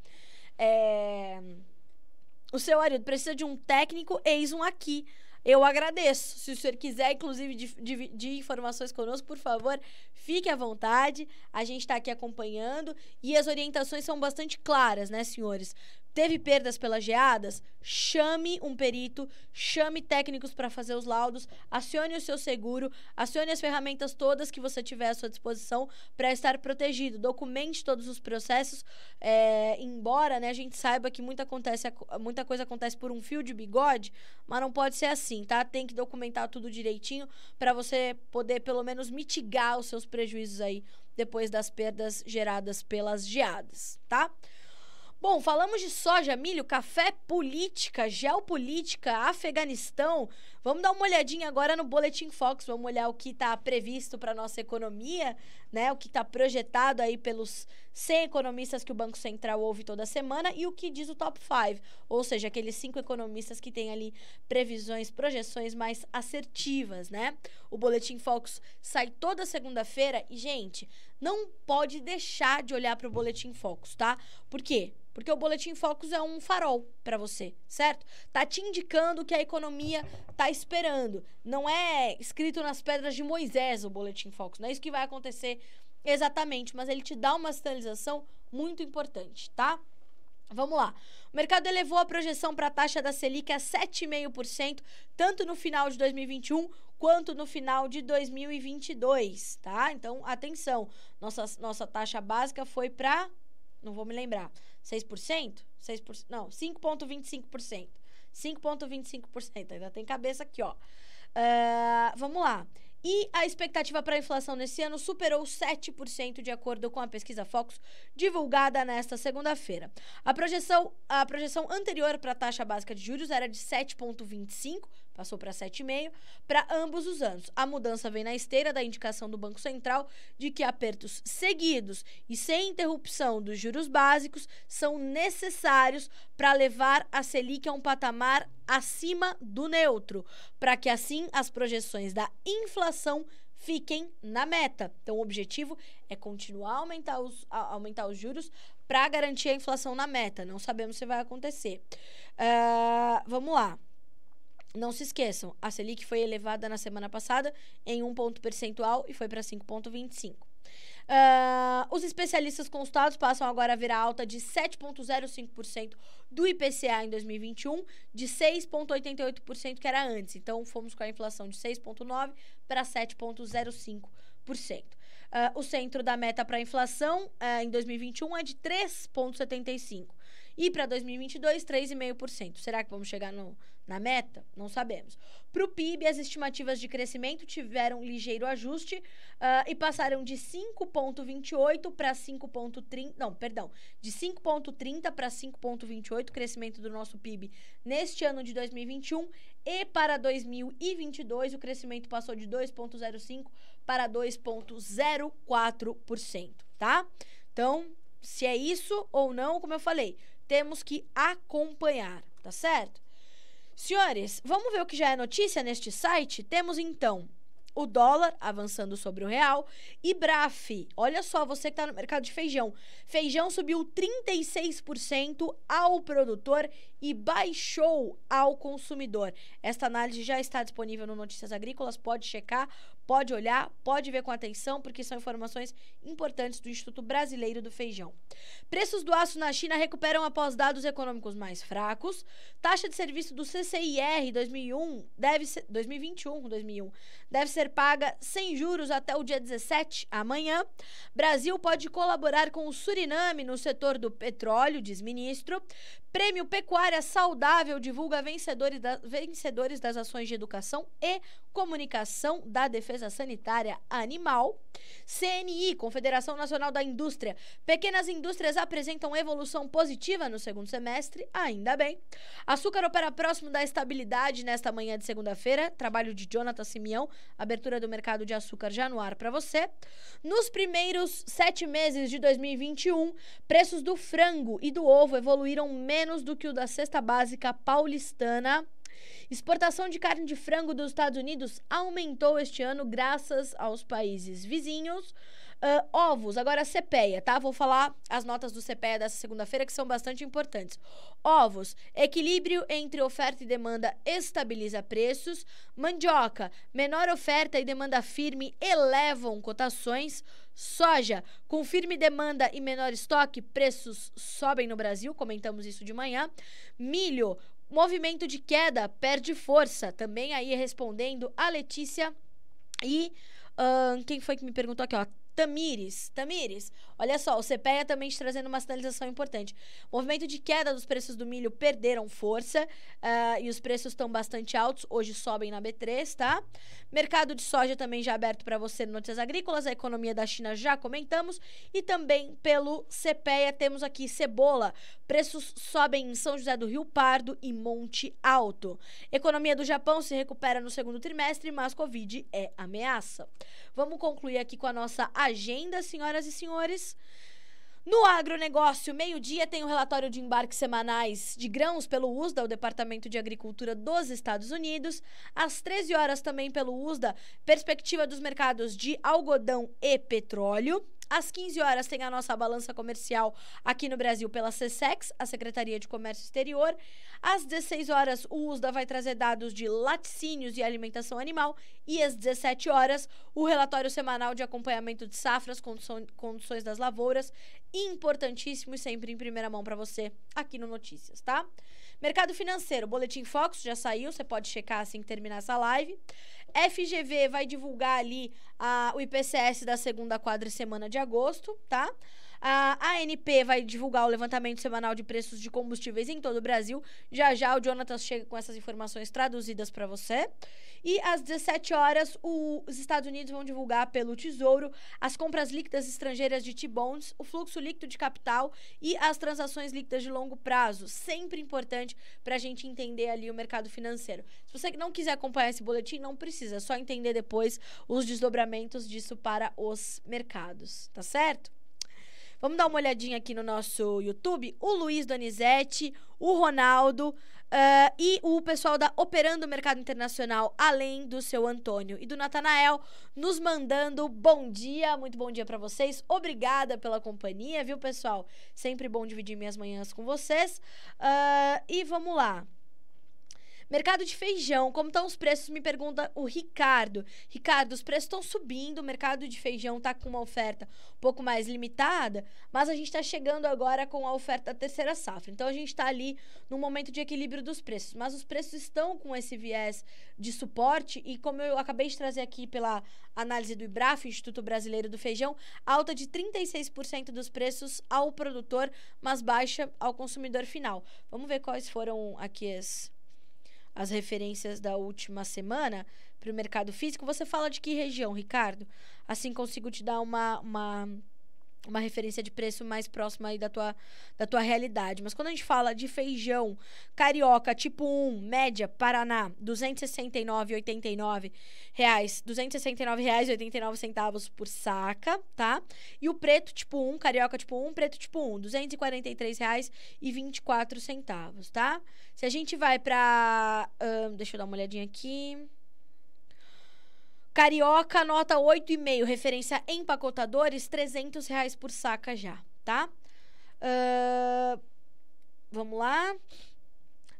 O seu Arildo precisa de um técnico, eis um aqui. Eu agradeço. Se o senhor quiser, inclusive, de informações conosco, por favor, fique à vontade. A gente está aqui acompanhando e as orientações são bastante claras, né, senhores? Teve perdas pelas geadas? Chame um perito, chame técnicos para fazer os laudos, acione o seu seguro, acione as ferramentas todas que você tiver à sua disposição para estar protegido. Documente todos os processos, embora, né, a gente saiba que muita coisa acontece por um fio de bigode, mas não pode ser assim, tá? Tem que documentar tudo direitinho para você poder, pelo menos, mitigar os seus prejuízos aí depois das perdas geradas pelas geadas, tá? Bom, falamos de soja, milho, café, política, geopolítica, Afeganistão. Vamos dar uma olhadinha agora no Boletim Focus, vamos olhar o que está previsto para a nossa economia, né? O que está projetado aí pelos 100 economistas que o Banco Central ouve toda semana e o que diz o Top 5, ou seja, aqueles 5 economistas que têm ali previsões, projeções mais assertivas, né? O Boletim Focus sai toda segunda-feira e, gente, não pode deixar de olhar para o Boletim Focus, tá? Por quê? Porque o Boletim Focus é um farol para você, certo? Tá te indicando o que a economia tá esperando. Não é escrito nas pedras de Moisés o Boletim Focus. Não é isso que vai acontecer exatamente, mas ele te dá uma sinalização muito importante, tá? Vamos lá. O mercado elevou a projeção para a taxa da Selic a 7,5%, tanto no final de 2021 quanto no final de 2022, tá? Então, atenção. Nossa taxa básica foi para... Não vou me lembrar. 6%? 6%? Não, 5,25%. 5,25%. Ainda tem cabeça aqui, ó. Vamos lá. E a expectativa para a inflação nesse ano superou 7%, de acordo com a pesquisa Focus, divulgada nesta segunda-feira. A projeção anterior para a taxa básica de juros era de 7,25%, passou para 7,5% para ambos os anos. A mudança vem na esteira da indicação do Banco Central de que apertos seguidos e sem interrupção dos juros básicos são necessários para levar a Selic a um patamar acima do neutro, para que assim as projeções da inflação fiquem na meta. Então, o objetivo é continuar a aumentar os juros para garantir a inflação na meta. Não sabemos se vai acontecer. Vamos lá. Não se esqueçam, a Selic foi elevada na semana passada em 1 ponto percentual e foi para 5,25%. Os especialistas consultados passam agora a ver a alta de 7,05% do IPCA em 2021, de 6,88% que era antes. Então, fomos com a inflação de 6,9% para 7,05%. O centro da meta para a inflação em 2021 é de 3,75%. E para 2022, 3,5%. Será que vamos chegar na meta? Não sabemos. Para o PIB, as estimativas de crescimento tiveram ligeiro ajuste e passaram de 5,28 para 5,30. Não, perdão. De 5,30 para 5,28, crescimento do nosso PIB neste ano de 2021. E para 2022, o crescimento passou de 2,05 para 2,04%, tá? Então, se é isso ou não, como eu falei, temos que acompanhar, tá certo? Senhores, vamos ver o que já é notícia neste site? Temos, então, o dólar avançando sobre o real e BRAF. Olha só, você que está no mercado de feijão. Feijão subiu 36% ao produtor e baixou ao consumidor. Esta análise já está disponível no Notícias Agrícolas, pode checar, pode olhar, pode ver com atenção, porque são informações importantes do Instituto Brasileiro do Feijão. Preços do aço na China recuperam após dados econômicos mais fracos. Taxa de serviço do CCIR 2021 deve ser paga sem juros até o dia 17, amanhã. Brasil pode colaborar com o Suriname no setor do petróleo, diz ministro. Prêmio Pecuária Saudável divulga vencedores das ações de educação e comunicação da Defesa Sanitária Animal. CNI, Confederação Nacional da Indústria. Pequenas indústrias apresentam evolução positiva no segundo semestre, ainda bem. Açúcar opera próximo da estabilidade nesta manhã de segunda-feira. Trabalho de Jonathan Simeão, abertura do mercado de açúcar já no ar para você. Nos primeiros 7 meses de 2021, preços do frango e do ovo evoluíram menos do que o da cesta básica paulistana. Exportação de carne de frango dos Estados Unidos aumentou este ano graças aos países vizinhos. Ovos, agora CPEA, tá? Vou falar as notas do CPEA dessa segunda-feira que são bastante importantes. Ovos, equilíbrio entre oferta e demanda estabiliza preços. Mandioca, menor oferta e demanda firme elevam cotações. Soja, com firme demanda e menor estoque, preços sobem no Brasil, comentamos isso de manhã. Milho, movimento de queda, perde força. Também aí respondendo a Letícia e quem foi que me perguntou aqui, ó? Tamires, olha só, o CPEA também te trazendo uma sinalização importante. Movimento de queda dos preços do milho perderam força e os preços estão bastante altos, hoje sobem na B3, tá? Mercado de soja também já aberto para você no Notícias Agrícolas, a economia da China já comentamos e também pelo CPEA temos aqui cebola, preços sobem em São José do Rio Pardo e Monte Alto. Economia do Japão se recupera no segundo trimestre, mas Covid é ameaça. Vamos concluir aqui com a nossa agenda, senhoras e senhores. No agronegócio, meio-dia tem o relatório de embarques semanais de grãos pelo USDA, o Departamento de Agricultura dos Estados Unidos. Às 13 horas também pelo USDA, perspectiva dos mercados de algodão e petróleo. Às 15 horas tem a nossa balança comercial aqui no Brasil pela SECEX, a Secretaria de Comércio Exterior. Às 16 horas, o USDA vai trazer dados de laticínios e alimentação animal. E às 17 horas, o relatório semanal de acompanhamento de safras, condições das lavouras. Importantíssimo e sempre em primeira mão para você aqui no Notícias, tá? Mercado financeiro, Boletim Focus já saiu, você pode checar assim que terminar essa live. FGV vai divulgar ali o IPCS da segunda quadricemana de agosto, tá? A ANP vai divulgar o levantamento semanal de preços de combustíveis em todo o Brasil. Já já o Jonathan chega com essas informações traduzidas para você. E às 17 horas, os Estados Unidos vão divulgar pelo Tesouro as compras líquidas estrangeiras de T-Bonds, o fluxo líquido de capital e as transações líquidas de longo prazo. Sempre importante para a gente entender ali o mercado financeiro. Se você não quiser acompanhar esse boletim, não precisa. É só entender depois os desdobramentos disso para os mercados, tá certo? Vamos dar uma olhadinha aqui no nosso YouTube. O Luiz Donizete, o Ronaldo e o pessoal da Operando o Mercado Internacional, além do seu Antônio e do Natanael, nos mandando bom dia. Muito bom dia para vocês. Obrigada pela companhia, viu, pessoal? Sempre bom dividir minhas manhãs com vocês. E vamos lá. Mercado de feijão, como estão os preços? Me pergunta o Ricardo. Ricardo, os preços estão subindo, o mercado de feijão está com uma oferta um pouco mais limitada, mas a gente está chegando agora com a oferta da terceira safra. Então, a gente está ali no momento de equilíbrio dos preços, mas os preços estão com esse viés de suporte e como eu acabei de trazer aqui pela análise do IBRAF, Instituto Brasileiro do Feijão, alta de 36% dos preços ao produtor, mas baixa ao consumidor final. Vamos ver quais foram aqui as referências da última semana para o mercado físico. Você fala de que região, Ricardo? Assim consigo te dar uma referência de preço mais próxima aí da tua realidade. Mas quando a gente fala de feijão carioca tipo 1, média, Paraná, R$ 269,89, R$ 269,89 por saca, tá? E o preto tipo 1, carioca tipo 1, preto tipo 1, R$ 243,24, tá? Se a gente vai pra... deixa eu dar uma olhadinha aqui... Carioca, nota 8,5, referência empacotadores, R$ 300 por saca já, tá? Vamos lá.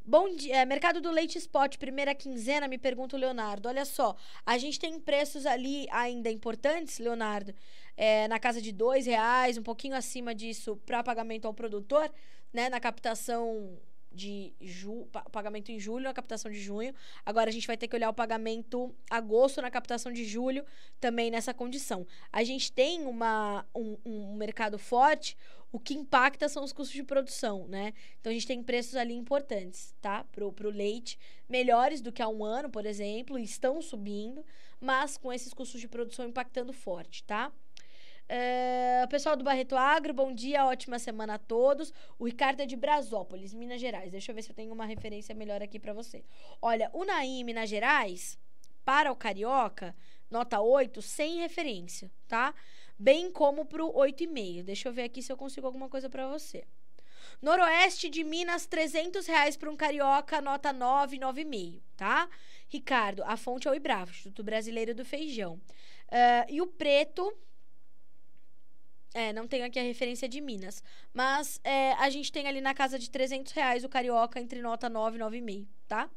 Bom dia, mercado do leite spot, primeira quinzena, me pergunta o Leonardo. Olha só, a gente tem preços ali ainda importantes, Leonardo, na casa de R$ 2, um pouquinho acima disso para pagamento ao produtor, né? Na captação pagamento em julho na captação de junho. Agora a gente vai ter que olhar o pagamento agosto na captação de julho, também nessa condição. A gente tem um mercado forte, o que impacta são os custos de produção, né? Então a gente tem preços ali importantes, tá? Pro leite, melhores do que há um ano, por exemplo, e estão subindo, mas com esses custos de produção impactando forte, tá? Pessoal do Barreto Agro, bom dia, ótima semana a todos. O Ricardo é de Brasópolis, Minas Gerais. Deixa eu ver se eu tenho uma referência melhor aqui pra você. Olha, o Naim, Minas Gerais, para o Carioca, nota 8, sem referência, tá? Bem como pro 8,5. Deixa eu ver aqui se eu consigo alguma coisa pra você. Noroeste de Minas, R$300 para um Carioca, nota 9, 9,5, tá? Ricardo, a fonte é o IBRAF, Instituto Brasileiro do Feijão. E o preto... não tenho aqui a referência de Minas. Mas a gente tem ali na casa de R$300 o Carioca entre nota 9 e 9,5, tá?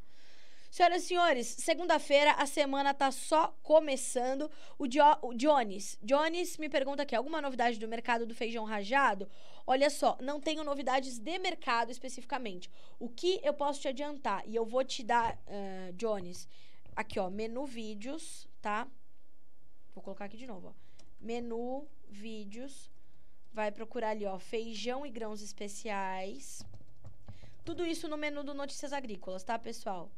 Senhoras e senhores, segunda-feira a semana tá só começando. O Jones me pergunta aqui, alguma novidade do mercado do feijão rajado? Olha só, não tenho novidades de mercado especificamente. O que eu posso te adiantar? E eu vou te dar, Jones, aqui ó, menu vídeos, tá? Vou colocar aqui de novo, ó. Menu vídeos, vai procurar ali, ó, feijão e grãos especiais. Tudo isso no menu do Notícias Agrícolas, tá, pessoal?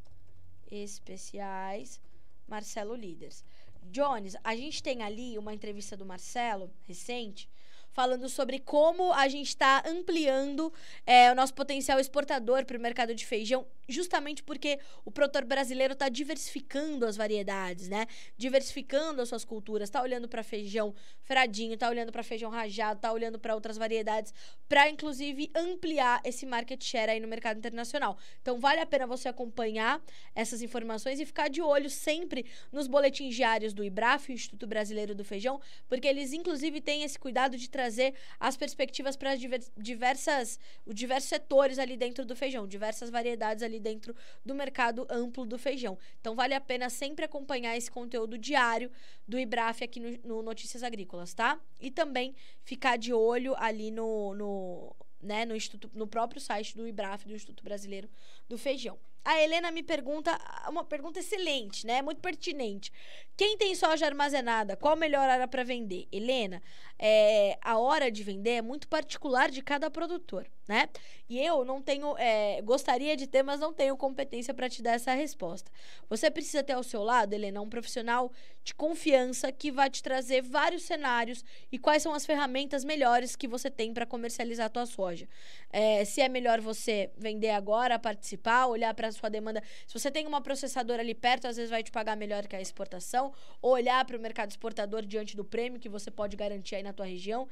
Especiais, Marcelo Líderes. Jones, a gente tem ali uma entrevista do Marcelo, recente, falando sobre como a gente está ampliando o nosso potencial exportador para o mercado de feijão, justamente porque o produtor brasileiro está diversificando as variedades, né? Diversificando as suas culturas, está olhando para feijão fradinho, está olhando para feijão rajado, está olhando para outras variedades, para inclusive ampliar esse market share aí no mercado internacional. Então vale a pena você acompanhar essas informações e ficar de olho sempre nos boletins diários do IBRAF, o Instituto Brasileiro do Feijão, porque eles inclusive têm esse cuidado de trazer as perspectivas para diversos setores ali dentro do feijão, diversas variedades ali dentro do mercado amplo do feijão. Então vale a pena sempre acompanhar esse conteúdo diário do IBRAF aqui no Notícias Agrícolas, tá? E também ficar de olho ali no próprio site do IBRAF, do Instituto Brasileiro do Feijão. A Helena me pergunta, uma pergunta excelente, né? Muito pertinente. Quem tem soja armazenada, qual a melhor hora para vender? Helena, a hora de vender é muito particular de cada produtor, né? E eu não tenho, gostaria de ter, mas não tenho competência para te dar essa resposta. Você precisa ter ao seu lado, Helena, um profissional de confiança que vai te trazer vários cenários e quais são as ferramentas melhores que você tem para comercializar a tua soja. Se é melhor você vender agora, participar, olhar para a sua demanda. Se você tem uma processadora ali perto, às vezes vai te pagar melhor que a exportação, ou olhar para o mercado exportador diante do prêmio que você pode garantir aí na tua região.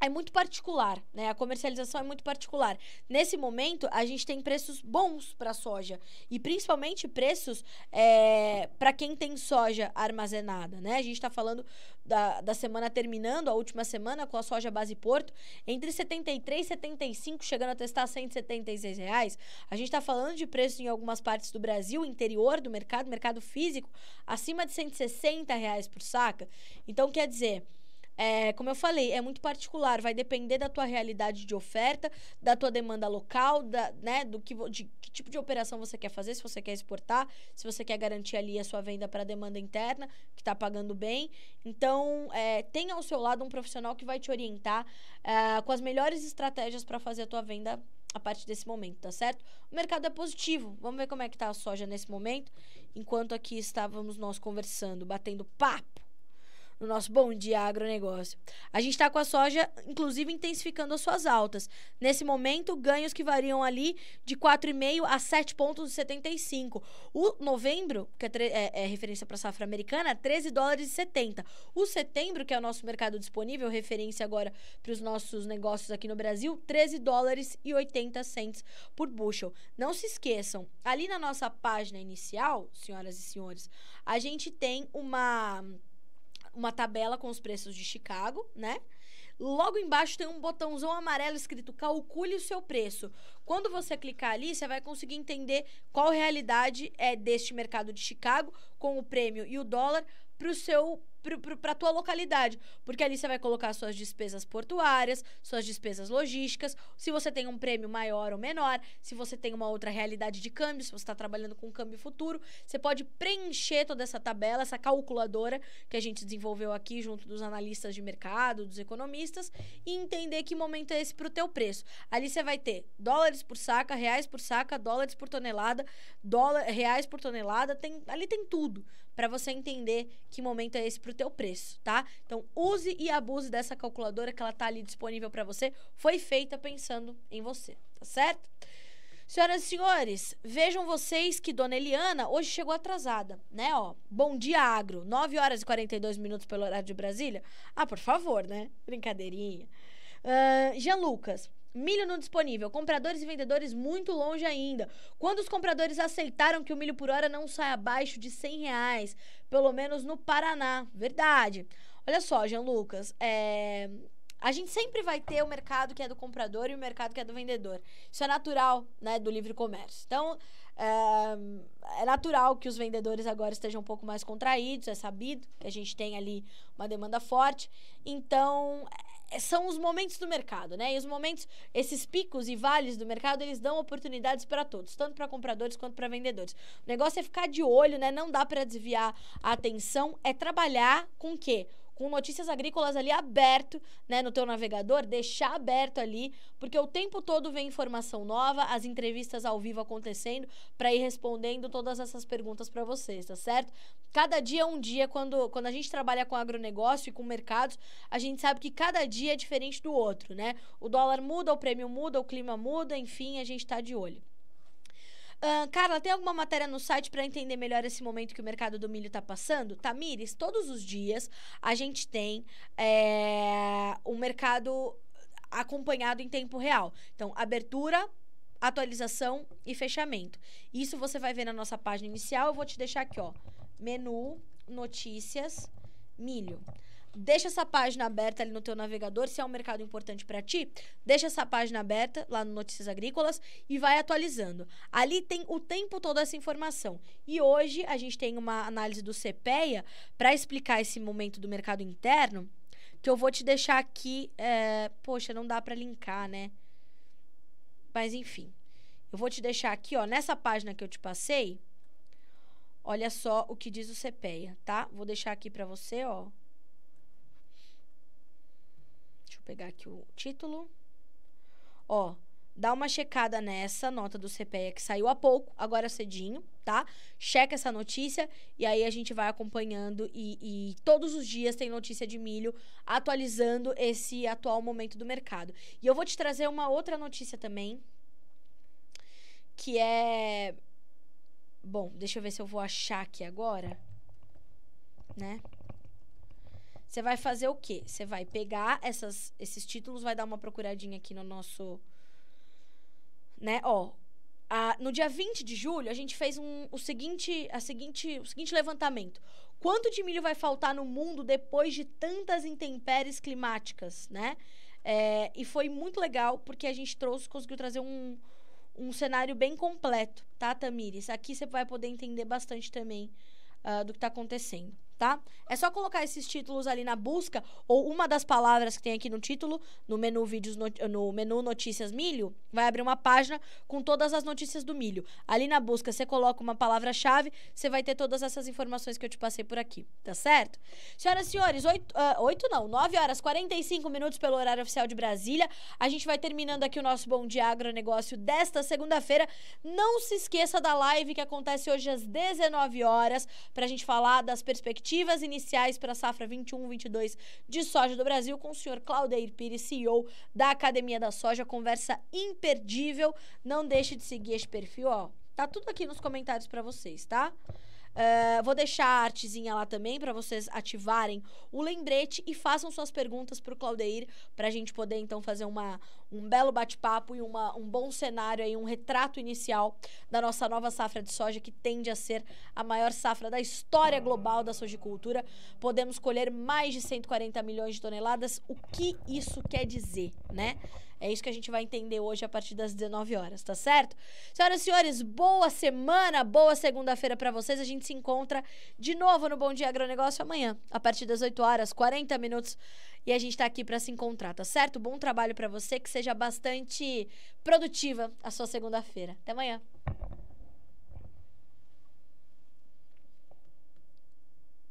É muito particular, né? A comercialização é muito particular. Nesse momento, a gente tem preços bons para soja. E principalmente preços para quem tem soja armazenada, né? A gente está falando da semana terminando, a última semana, com a soja base Porto, entre 73 e 75, chegando a testar R$176. A gente está falando de preços em algumas partes do Brasil, interior do mercado físico, acima de R$160 por saca. Então, quer dizer... como eu falei, é muito particular, vai depender da tua realidade de oferta, da tua demanda local, de que tipo de operação você quer fazer, se você quer exportar, se você quer garantir ali a sua venda para a demanda interna, que está pagando bem. Então, tenha ao seu lado um profissional que vai te orientar com as melhores estratégias para fazer a tua venda a partir desse momento, tá certo? O mercado é positivo, vamos ver como é que tá a soja nesse momento, enquanto aqui estávamos nós conversando, batendo papo no nosso Bom Dia Agronegócio. A gente está com a soja, inclusive, intensificando as suas altas. Nesse momento, ganhos que variam ali de 4,5 a 7,75. O novembro, que é referência para a safra americana, $13,70. O setembro, que é o nosso mercado disponível, referência agora para os nossos negócios aqui no Brasil, $13,80 por bushel. Não se esqueçam, ali na nossa página inicial, senhoras e senhores, a gente tem uma tabela com os preços de Chicago, né? Logo embaixo tem um botãozão amarelo escrito calcule o seu preço. Quando você clicar ali, você vai conseguir entender qual realidade é deste mercado de Chicago, com o prêmio e o dólar, para o seu para a tua localidade, porque ali você vai colocar suas despesas portuárias, suas despesas logísticas, se você tem um prêmio maior ou menor, se você tem uma outra realidade de câmbio, se você está trabalhando com câmbio futuro, você pode preencher toda essa tabela, essa calculadora que a gente desenvolveu aqui junto dos analistas de mercado, dos economistas, e entender que momento é esse para o teu preço. Ali você vai ter dólares por saca, reais por saca, dólares por tonelada, reais por tonelada, ali tem tudo para você entender que momento é esse pro teu preço, tá? Então, use e abuse dessa calculadora que ela tá ali disponível para você. Foi feita pensando em você, tá certo? Senhoras e senhores, vejam vocês que Dona Eliana hoje chegou atrasada, né? Ó, bom dia, agro. 9 horas e 42 minutos pelo horário de Brasília. Ah, por favor, né? Brincadeirinha. Jean Lucas. Milho não disponível, compradores e vendedores muito longe ainda. Quando os compradores aceitaram que o milho por hora não sai abaixo de R$100, pelo menos no Paraná. Verdade. Olha só, Jean Lucas, a gente sempre vai ter o mercado que é do comprador e o mercado que é do vendedor. Isso é natural, né, do livre comércio. Então, é natural que os vendedores agora estejam um pouco mais contraídos, é sabido que a gente tem ali uma demanda forte. Então, são os momentos do mercado, né? E os momentos, esses picos e vales do mercado, eles dão oportunidades para todos, tanto para compradores quanto para vendedores. O negócio é ficar de olho, né? Não dá para desviar a atenção, é trabalhar com o quê? Com notícias agrícolas ali aberto, né, no teu navegador, deixar aberto ali, porque o tempo todo vem informação nova, as entrevistas ao vivo acontecendo, para ir respondendo todas essas perguntas para vocês, tá certo? Cada dia é um dia, quando a gente trabalha com agronegócio e com mercados, a gente sabe que cada dia é diferente do outro, né? O dólar muda, o prêmio muda, o clima muda, enfim, a gente tá de olho. Carla, tem alguma matéria no site para entender melhor esse momento que o mercado do milho está passando? Tamires, todos os dias a gente tem o mercado acompanhado em tempo real. Então, abertura, atualização e fechamento. Isso você vai ver na nossa página inicial. Eu vou te deixar aqui, ó, menu, notícias, milho. Deixa essa página aberta ali no teu navegador, se é um mercado importante para ti, deixa essa página aberta lá no Notícias Agrícolas e vai atualizando. Ali tem o tempo todo essa informação. E hoje a gente tem uma análise do CPEA para explicar esse momento do mercado interno, que eu vou te deixar aqui. Poxa, não dá para linkar, né? Mas enfim, eu vou te deixar aqui, ó, nessa página que eu te passei. Olha só o que diz o CPEA, tá? Vou deixar aqui para você, ó. Deixa eu pegar aqui o título. Ó, dá uma checada nessa nota do CPEA que saiu há pouco, agora cedinho, tá? Checa essa notícia e aí a gente vai acompanhando e todos os dias tem notícia de milho atualizando esse atual momento do mercado. E eu vou te trazer uma outra notícia também, que é... Bom, deixa eu ver se eu vou achar aqui agora, né? Você vai fazer o quê? Você vai pegar esses títulos, vai dar uma procuradinha aqui no nosso... Né? Ó, no dia 20 de julho, a gente fez o seguinte levantamento. Quanto de milho vai faltar no mundo depois de tantas intempéries climáticas, né? E foi muito legal, porque a gente conseguiu trazer um cenário bem completo, tá, Tamires? Aqui você vai poder entender bastante também do que está acontecendo, tá? É só colocar esses títulos ali na busca, ou uma das palavras que tem aqui no título, no menu vídeos, no menu notícias milho, vai abrir uma página com todas as notícias do milho. Ali na busca, você coloca uma palavra-chave, você vai ter todas essas informações que eu te passei por aqui, tá certo? Senhoras e senhores, 9 horas 45 minutos pelo horário oficial de Brasília. A gente vai terminando aqui o nosso Bom Dia Agronegócio desta segunda-feira. Não se esqueça da live que acontece hoje às 19 horas, pra gente falar das perspectivas iniciais para a safra 21-22 de soja do Brasil com o senhor Claudeir Pires, CEO da Academia da Soja. Conversa imperdível. Não deixe de seguir esse perfil, ó. Tá tudo aqui nos comentários para vocês, tá? Vou deixar a artezinha lá também para vocês ativarem o lembrete e façam suas perguntas pro Claudeir, pra gente poder então fazer um belo bate-papo e um bom cenário aí, um retrato inicial da nossa nova safra de soja, que tende a ser a maior safra da história global da sojicultura. Podemos colher mais de 140 milhões de toneladas. O que isso quer dizer, né? É isso que a gente vai entender hoje a partir das 19 horas, tá certo? Senhoras e senhores, boa semana, boa segunda-feira pra vocês. A gente se encontra de novo no Bom Dia Agronegócio amanhã, a partir das 8 horas, 40 minutos. E a gente tá aqui pra se encontrar, tá certo? Bom trabalho pra você, que seja bastante produtiva a sua segunda-feira. Até amanhã.